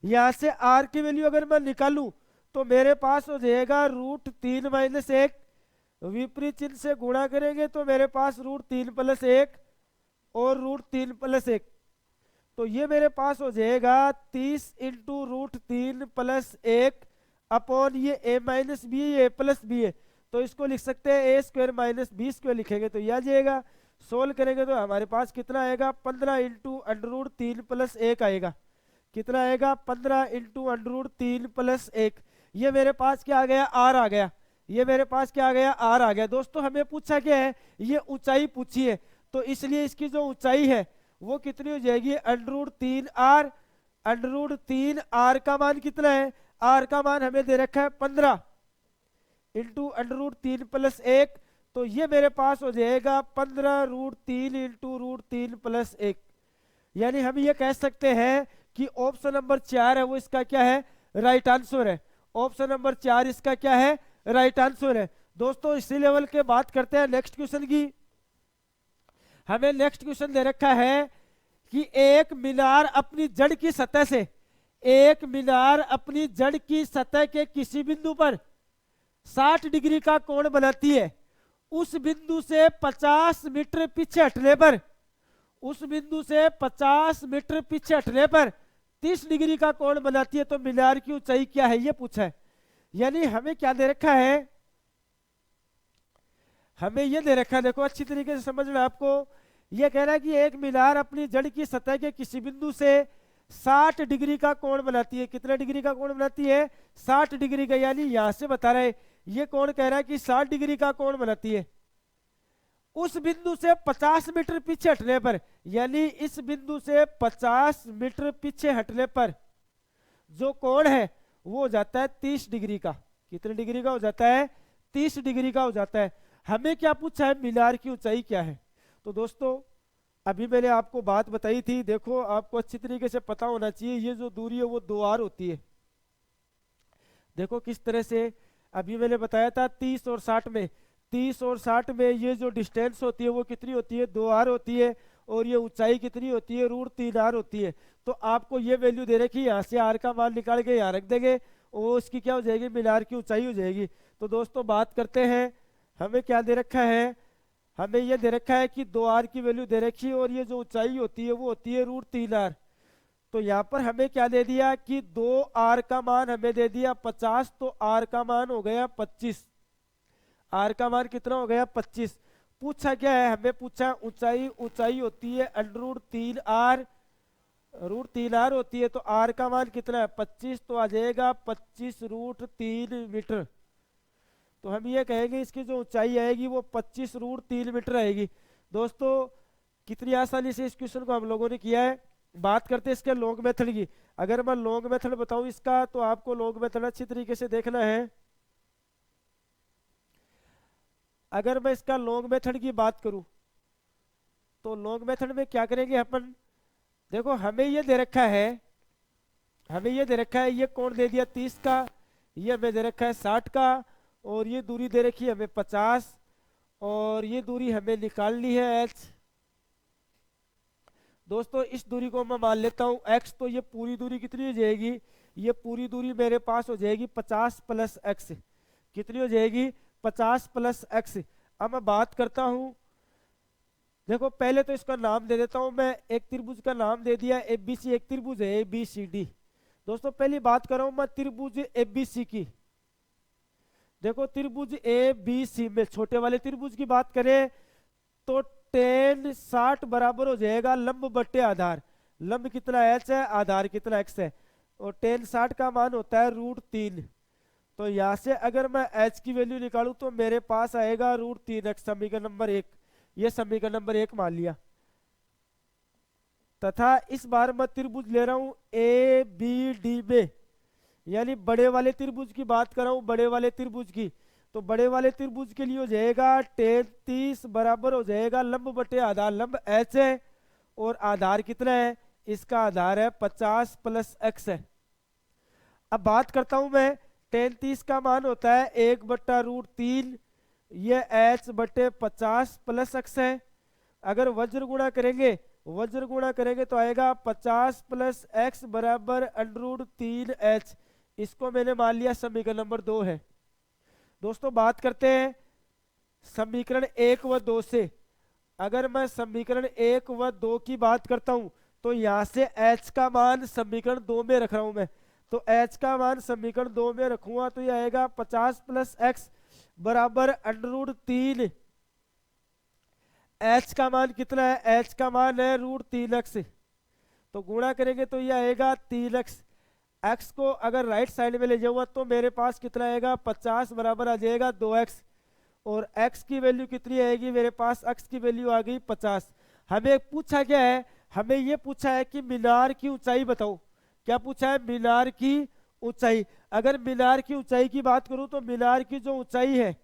यहां से आर की वैल्यू अगर मैं निकालूं तो मेरे पास हो जाएगा √3 - 1, विपरीत चिन्ह से गुणा करेंगे तो मेरे पास √3 + 1 और √3 + 1। तो ये मेरे पास हो जाएगा 30 इंटू √3 + 1 अपॉन ये a - b, ये a + b है तो इसको लिख सकते हैं a² - b² लिखेंगे तो यह आ जाएगा। सोल्व करेंगे तो हमारे पास कितना आएगा, 15 इंटू √3 + 1 आएगा। कितना आएगा, 15 इंटू √3 + 1। ये मेरे पास क्या आ गया, आर आ गया। ये मेरे पास क्या आ गया, आर आ गया। दोस्तों हमें पूछा क्या है, ये ऊंचाई पूछी है तो इसलिए इसकी जो ऊंचाई है वो कितनी हो जाएगी, √3r। √3r का मान कितना है, आर का मान हमें दे रखा है 15 इंटू √3 + 1। तो ये मेरे पास हो जाएगा 15 √3 इंटू √3 + 1। यानी हम ये कह सकते हैं कि ऑप्शन नंबर 4 है वो इसका क्या है, राइट आंसर है। ऑप्शन नंबर 4 इसका क्या है, राइट आंसर है। दोस्तों इसी लेवल के बात करते हैं नेक्स्ट क्वेश्चन की। हमें नेक्स्ट क्वेश्चन दे रखा है कि एक मीनार अपनी जड़ की सतह से, एक मीनार अपनी जड़ की सतह के किसी बिंदु पर 60 डिग्री का कोण बनाती है। उस बिंदु से 50 मीटर पीछे हटने पर, उस बिंदु से 50 मीटर पीछे हटने पर 30 डिग्री का कोण बनाती है। तो मीनार की ऊंचाई क्या है ये पूछा है। यानी हमें क्या दे रखा है, हमें ये दे रखा है, देखो अच्छी तरीके से समझना आपको। ये कह रहा है कि एक मीनार अपनी जड़ की सतह के किसी बिंदु से 60 डिग्री का कोण बनाती है। कितने डिग्री का कोण बनाती है, 60 डिग्री का। यानी यहां से बता रहे ये कोण कह रहा है कि 60 डिग्री का कोण बनाती है। उस बिंदु से 50 मीटर पीछे हटने पर, यानी इस बिंदु से 50 मीटर पीछे हटने पर जो कोण है वो हो जाता है 30 डिग्री का। कितने डिग्री का हो जाता है, 30 डिग्री का हो जाता है। हमें क्या पूछा है, मीनार की ऊंचाई क्या है। तो दोस्तों अभी मैंने आपको बात बताई थी, देखो आपको अच्छी तरीके से पता होना चाहिए ये जो दूरी है वो 2r होती है। देखो किस तरह से, अभी मैंने बताया था 30 और 60 में, 30 और 60 में ये जो डिस्टेंस होती है वो कितनी होती है, 2r होती है और ये ऊंचाई कितनी होती है, √3r होती है। तो आपको ये वैल्यू दे रखी है, यहाँ से r का मान निकाल के यहाँ रख देंगे और उसकी क्या हो जाएगी, मीनार की ऊंचाई हो जाएगी। तो दोस्तों बात करते हैं, हमें क्या दे रखा है, हमें ये दे रखा है कि 2r की वैल्यू दे रखी है और ये जो ऊंचाई होती है वो होती है √3r। तो यहाँ पर हमें क्या दे दिया कि 2r का मान हमें दे दिया 50, तो r का मान हो गया 25। r का मान कितना हो गया, 25। पूछा क्या है, हमें पूछा ऊंचाई, ऊंचाई होती है √3r, √3r होती है। तो r का मान कितना है, 25, तो आ जाएगा 25 √3 मीटर। तो हम ये कहेंगे इसकी जो ऊंचाई आएगी वो 25 √3 मीटर आएगी। दोस्तों कितनी आसानी से इस क्वेश्चन को हम लोगों ने किया है। बात करते हैं इसके लॉन्ग मेथड की। अगर मैं लॉन्ग मेथड बताऊं इसका, तो आपको लॉन्ग मेथड अच्छी तरीके से देखना है। अगर मैं इसका लॉन्ग मेथड की बात करूं तो लॉन्ग मेथड में क्या करेंगे अपन, देखो हमें ये दे रखा है, हमें ये दे रखा है, ये कोण दे दिया 30 का, ये हमें दे रखा है 60 का, और ये दूरी दे रखी है हमें 50, और ये दूरी हमें निकाल ली है h। दोस्तों इस दूरी को मैं मान लेता हूँ x, तो ये पूरी दूरी कितनी हो जाएगी, ये पूरी दूरी मेरे पास हो जाएगी 50 प्लस x। कितनी हो जाएगी, 50 प्लस x। अब मैं बात करता हूँ, देखो पहले तो इसका नाम दे देता हूँ मैं, एक त्रिभुज का नाम दे दिया ABC, एक त्रिभुज है ABCD। दोस्तों पहली बात कर रहा हूँ मैं त्रिभुज ABC की। देखो त्रिभुज ABC में छोटे वाले त्रिभुज की बात करें तो tan 60 बराबर हो जाएगा लंब बट्टे आधार। लंब कितना h है, आधार कितना x है, और tan 60 का मान होता है √3। तो यहां से अगर मैं h की वैल्यू निकालूं तो मेरे पास आएगा √3x, समीकरण नंबर 1। ये समीकरण नंबर 1 मान लिया। तथा इस बार मैं त्रिभुज ले रहा हूं ABD में, यानी बड़े वाले त्रिभुज की बात कर रहा हूं, बड़े वाले त्रिभुज की। तो बड़े वाले त्रिभुज के लिए हो जाएगा tan 30 बराबर हो जाएगा लंब बटे आधार। लंब h है और आधार कितना है, इसका आधार है 50 प्लस x है। अब बात करता हूं मैं, tan 30 का मान होता है 1/√3, ये h बटे 50 प्लस x है। अगर वज्र गुणा करेंगे, वज्र गुणा करेंगे तो आएगा 50 प्लस x बराबर √3h। इसको मैंने मान लिया समीकरण नंबर 2 है। दोस्तों बात करते हैं समीकरण 1 व 2 से। अगर मैं समीकरण 1 व 2 की बात करता हूं तो यहां से h का मान समीकरण 2 में रख रहा हूं मैं, तो h का मान समीकरण 2 में रखूंगा तो ये आएगा 50 प्लस x बराबर √3। h का मान कितना है, h का मान है √3x, तो गुणा करेंगे तो ये आएगा 3x। x को अगर राइट साइड में ले जाऊंगा तो मेरे पास कितना आएगा, 50 बराबर आ जाएगा 2x, और x की वैल्यू कितनी आएगी, मेरे पास x की वैल्यू आ गई 50। हमें पूछा क्या है, हमें ये पूछा है कि मीनार की ऊंचाई बताओ। क्या पूछा है, मीनार की ऊंचाई। अगर मीनार की ऊंचाई की बात करूं तो मीनार की जो ऊंचाई है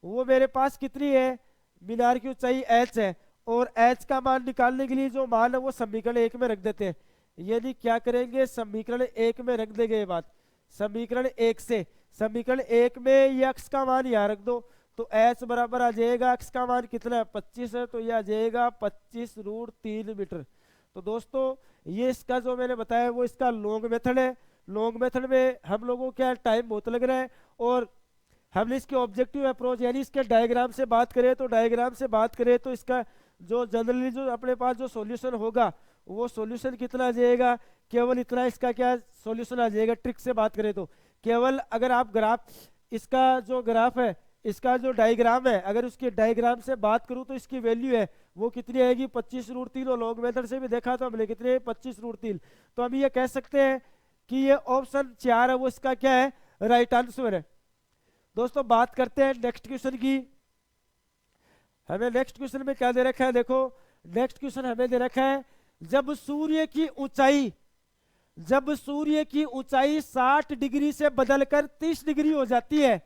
वो मेरे पास कितनी है, मीनार की ऊंचाई h है, और h का मान निकालने के लिए जो मान है वो समीकरण 1 में रख देते हैं। यानी क्या करेंगे, समीकरण 1 में रख देंगे ये बात, समीकरण 1 से। समीकरण 1 में ये x का मान यहाँ रख दो तो h बराबर आ जाएगा, x का मान कितना है 25 है, तो ये आ जाएगा 25√3 मीटर। तो दोस्तों ये इसका जो मैंने बताया वो इसका लॉन्ग मेथड है। लॉन्ग मेथड में हम लोगों को क्या टाइम बहुत लग रहा है, और हमने इसके ऑब्जेक्टिव अप्रोच यानी इसके डायग्राम से बात करें तो डायग्राम से बात करें तो इसका जो जनरली जो अपने पास जो सॉल्यूशन होगा वो सॉल्यूशन कितना आ जाएगा, केवल इतना इसका क्या सॉल्यूशन आ जाएगा। ट्रिक से बात करें तो केवल अगर आप ग्राफ, इसका जो ग्राफ है, इसका जो डायग्राम है, अगर उसके डायग्राम से बात करूं तो इसकी वैल्यू है वो कितनी आएगी 25√3, और लॉन्ग मेथड से भी देखा तो हमने कितने 25√3। तो हम ये कह सकते हैं कि ये ऑप्शन 4 है वो इसका क्या है, राइट आंसर है। दोस्तों बात करते हैं नेक्स्ट क्वेश्चन की। हमें नेक्स्ट क्वेश्चन में क्या दे रखा है, देखो नेक्स्ट क्वेश्चन हमें दे रखा है जब सूर्य की ऊंचाई, जब सूर्य की ऊंचाई 60 डिग्री से बदलकर 30 डिग्री हो जाती है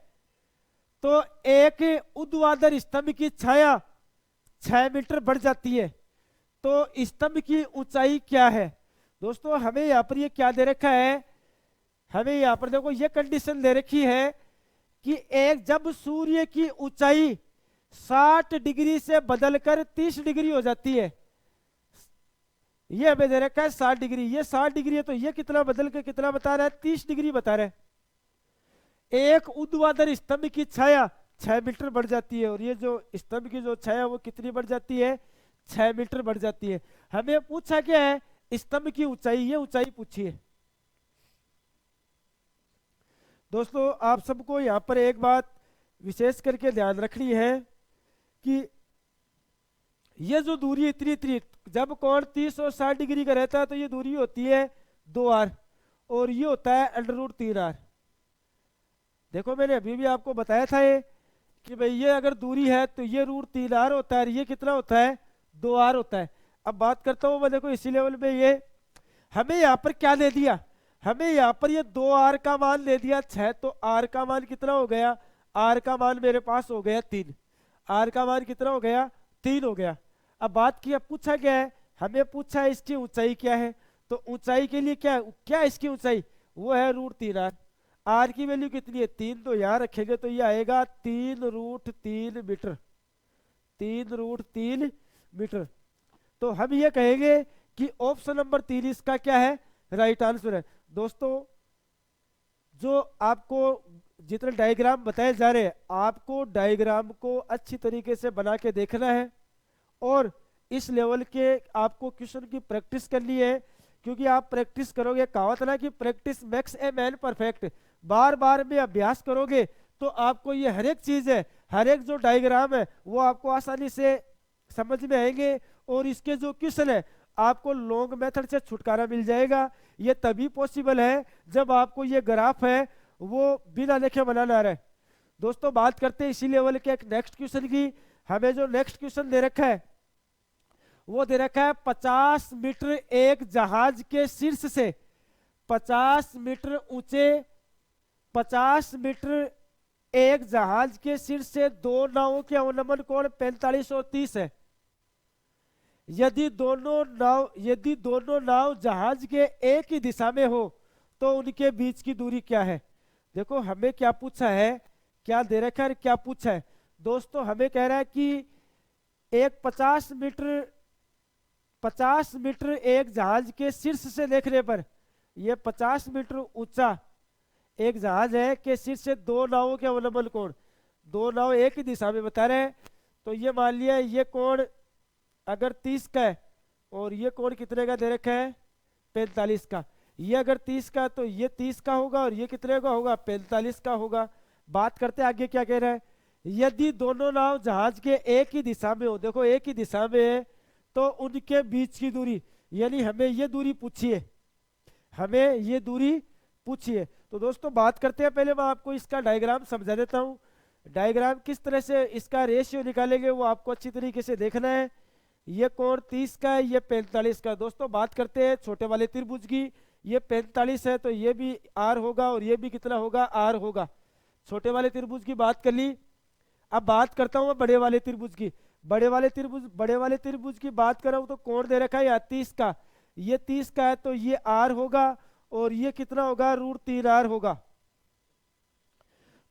तो एक ऊर्ध्वाधर स्तंभ की छाया 6 मीटर बढ़ जाती है, तो स्तंभ की ऊंचाई क्या है। दोस्तों हमें यहाँ पर ये क्या दे रखा है, हमें यहाँ पर देखो ये कंडीशन दे रखी है कि एक जब सूर्य की ऊंचाई 60 डिग्री से बदलकर 30 डिग्री हो जाती है, ये हमें दे रखा है 60 डिग्री, ये 60 डिग्री है तो ये कितना बदल के कितना बता रहा है, 30 डिग्री बता रहा है। एक ऊर्ध्वाधर स्तंभ की छाया 6 मीटर बढ़ जाती है, और ये जो स्तंभ की जो छाया वो कितनी बढ़ जाती है, 6 मीटर बढ़ जाती है। हमें पूछा क्या है, स्तंभ की ऊंचाई, ये ऊंचाई पूछी है। दोस्तों आप सबको यहाँ पर एक बात विशेष करके ध्यान रखनी है कि ये जो दूरी इतनी इतनी, जब कोण 30 और 60 डिग्री का रहता है तो ये दूरी होती है 2r, और ये होता है √3r। देखो मैंने अभी भी आपको बताया था ये कि भाई ये अगर दूरी है तो ये √3r होता है, ये कितना होता है 2r होता है। अब बात करता हूँ मैं, देखो इसी लेवल पे ये हमें यहाँ पर क्या दे दिया, हमें यहाँ पर ये 2r का मान दे दिया 6, तो r का मान कितना हो गया, r का मान मेरे पास हो गया 3, r का मान कितना हो गया 3 हो गया। अब बात की, अब पूछा गया है हमें पूछा है इसकी ऊंचाई क्या है, तो ऊंचाई के लिए क्या क्या इसकी ऊंचाई, वो है √3r। आर की वैल्यू कितनी है 3, तो यहाँ रखेंगे तो ये आएगा 3√3 मीटर, 3√3 मीटर। तो हम ये कहेंगे कि ऑप्शन नंबर 3 इसका क्या है, राइट आंसर है। दोस्तों जो आपको जितने डायग्राम बताए जा रहे हैं, आपको डायग्राम को अच्छी तरीके से बना के देखना है और इस लेवल के आपको क्वेश्चन की प्रैक्टिस करनी है, क्योंकि आप प्रैक्टिस करोगे, कहावत ना कि practice makes a man perfect. बार बार में अभ्यास करोगे तो आपको ये हर एक चीज है, हर एक जो डायग्राम है वो आपको आसानी से समझ में आएंगे और इसके जो क्वेश्चन है आपको लॉन्ग मेथड से छुटकारा मिल जाएगा। ये तभी पॉसिबल है जब आपको ये ग्राफ है वो बिना देखे बनाना आ रहा है। दोस्तों बात करते हैं इसी लेवल के एक नेक्स्ट क्वेश्चन की। हमें जो नेक्स्ट क्वेश्चन दे रखा है वो दे रखा है 50 मीटर एक जहाज के शीर्ष से 50 मीटर ऊंचे, 50 मीटर एक जहाज के शीर्ष से दो नावों के अवनमन कोण 45 और 30 है। यदि दोनों नाव जहाज के एक ही दिशा में हो तो उनके बीच की दूरी क्या है। देखो हमें क्या पूछा है, क्या दे रखा है, क्या पूछा है। दोस्तों हमें कह रहा है कि एक 50 मीटर एक जहाज के शीर्ष से देखने पर, यह 50 मीटर ऊंचा एक जहाज है के शीर्ष से दो नावों के अवलंबन कोण, दो नाव एक ही दिशा में बता रहे हैं। तो ये मान लिया ये कोण अगर 30 का है और ये कोण कितने का दे रखा है 45 का, ये अगर 30 का तो ये 30 का होगा और ये कितने का होगा 45 का होगा। बात करते आगे क्या कह रहा है, यदि दोनों नाव जहाज के एक ही दिशा में हो, देखो एक ही दिशा में है, तो उनके बीच की दूरी, यानी हमें ये दूरी पूछिए, हमें ये दूरी पूछिए। तो दोस्तों बात करते हैं, पहले मैं आपको इसका डायग्राम समझा देता हूँ। डायग्राम किस तरह से इसका रेशियो निकालेंगे वो आपको अच्छी तरीके से देखना है। ये कोण 30 का है, ये 45 का। दोस्तों बात करते हैं छोटे वाले त्रिभुज की, ये 45 है तो ये भी आर होगा और ये भी कितना होगा आर होगा। छोटे वाले त्रिभुज की बात कर ली। अब बात करता हूँ बड़े वाले त्रिभुज की। बड़े वाले त्रिभुज की बात कर रहा हूँ तो कोण दे रखा है यहाँ 30 का, ये 30 का है तो ये आर होगा और ये कितना होगा √3r होगा।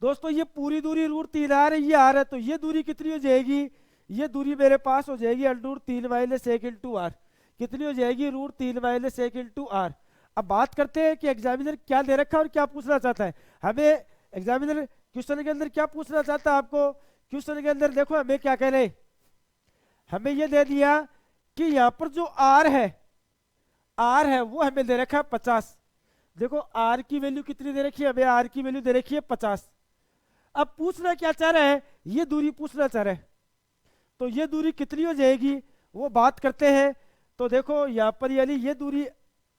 दोस्तों ये पूरी दूरी √3r है, ये आर है, तो ये दूरी कितनी हो जाएगी, ये दूरी मेरे पास हो जाएगी √3 - 1 × r। कितनी हो जाएगी √3 - 1 × r। अब बात करते हैं कि एग्जामिनर क्या दे रखा है और क्या पूछना चाहता है। हमें एग्जामिनर क्वेश्चन के अंदर क्या पूछना चाहता है, आपको क्वेश्चन के अंदर देखो हमें क्या कह रहे हैं, हमें ये दे दिया कि यहाँ पर जो r है वो हमें दे रखा है 50। देखो r की वैल्यू कितनी दे रखी है, हमें r की वैल्यू दे रखी है 50। अब पूछना क्या चाह रहा है, ये दूरी पूछना चाह रहा है, तो ये दूरी कितनी हो जाएगी वो बात करते हैं। तो देखो यहाँ पर यानी ये दूरी,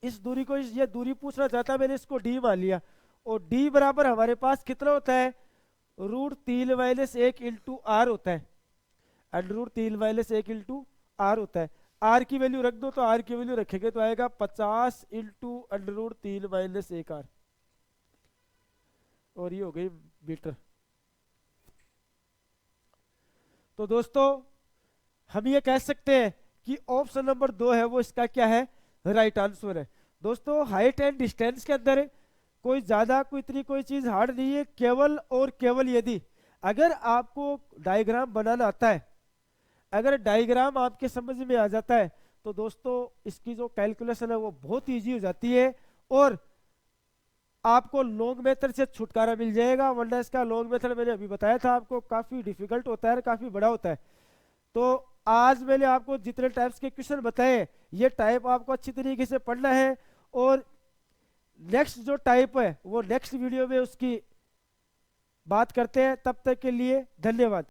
इस दूरी को ये दूरी पूछना चाहता है, मैंने इसको d मान लिया और d बराबर हमारे पास कितना होता है √3 - 1 × r होता है, √3 - 1 × r होता है। r की वैल्यू रख दो, तो r की वैल्यू रखेंगे तो आएगा 50 × √3 - 1 r, और ये हो गई मीटर। तो दोस्तों हम ये कह सकते हैं कि ऑप्शन नंबर 2 है वो इसका क्या है, राइट आंसर है। दोस्तों हाइट एंड डिस्टेंस के अंदर कोई ज्यादा कोई इतनी कोई चीज हार्ड नहीं है, केवल और केवल यदि अगर आपको डायग्राम बनाना आता है, अगर डायग्राम आपके समझ में आ जाता है तो दोस्तों इसकी जो कैलकुलेशन है वो बहुत इजी हो जाती है और आपको लॉन्ग मेथड से छुटकारा मिल जाएगा। वरना इसका लॉन्ग मेथड मैंने अभी बताया था आपको काफी डिफिकल्ट होता है, काफी बड़ा होता है। तो आज मैंने आपको जितने टाइप्स के क्वेश्चन बताए ये टाइप आपको अच्छी तरीके से पढ़ना है और नेक्स्ट जो टाइप है वो नेक्स्ट वीडियो में उसकी बात करते हैं। तब तक के लिए धन्यवाद।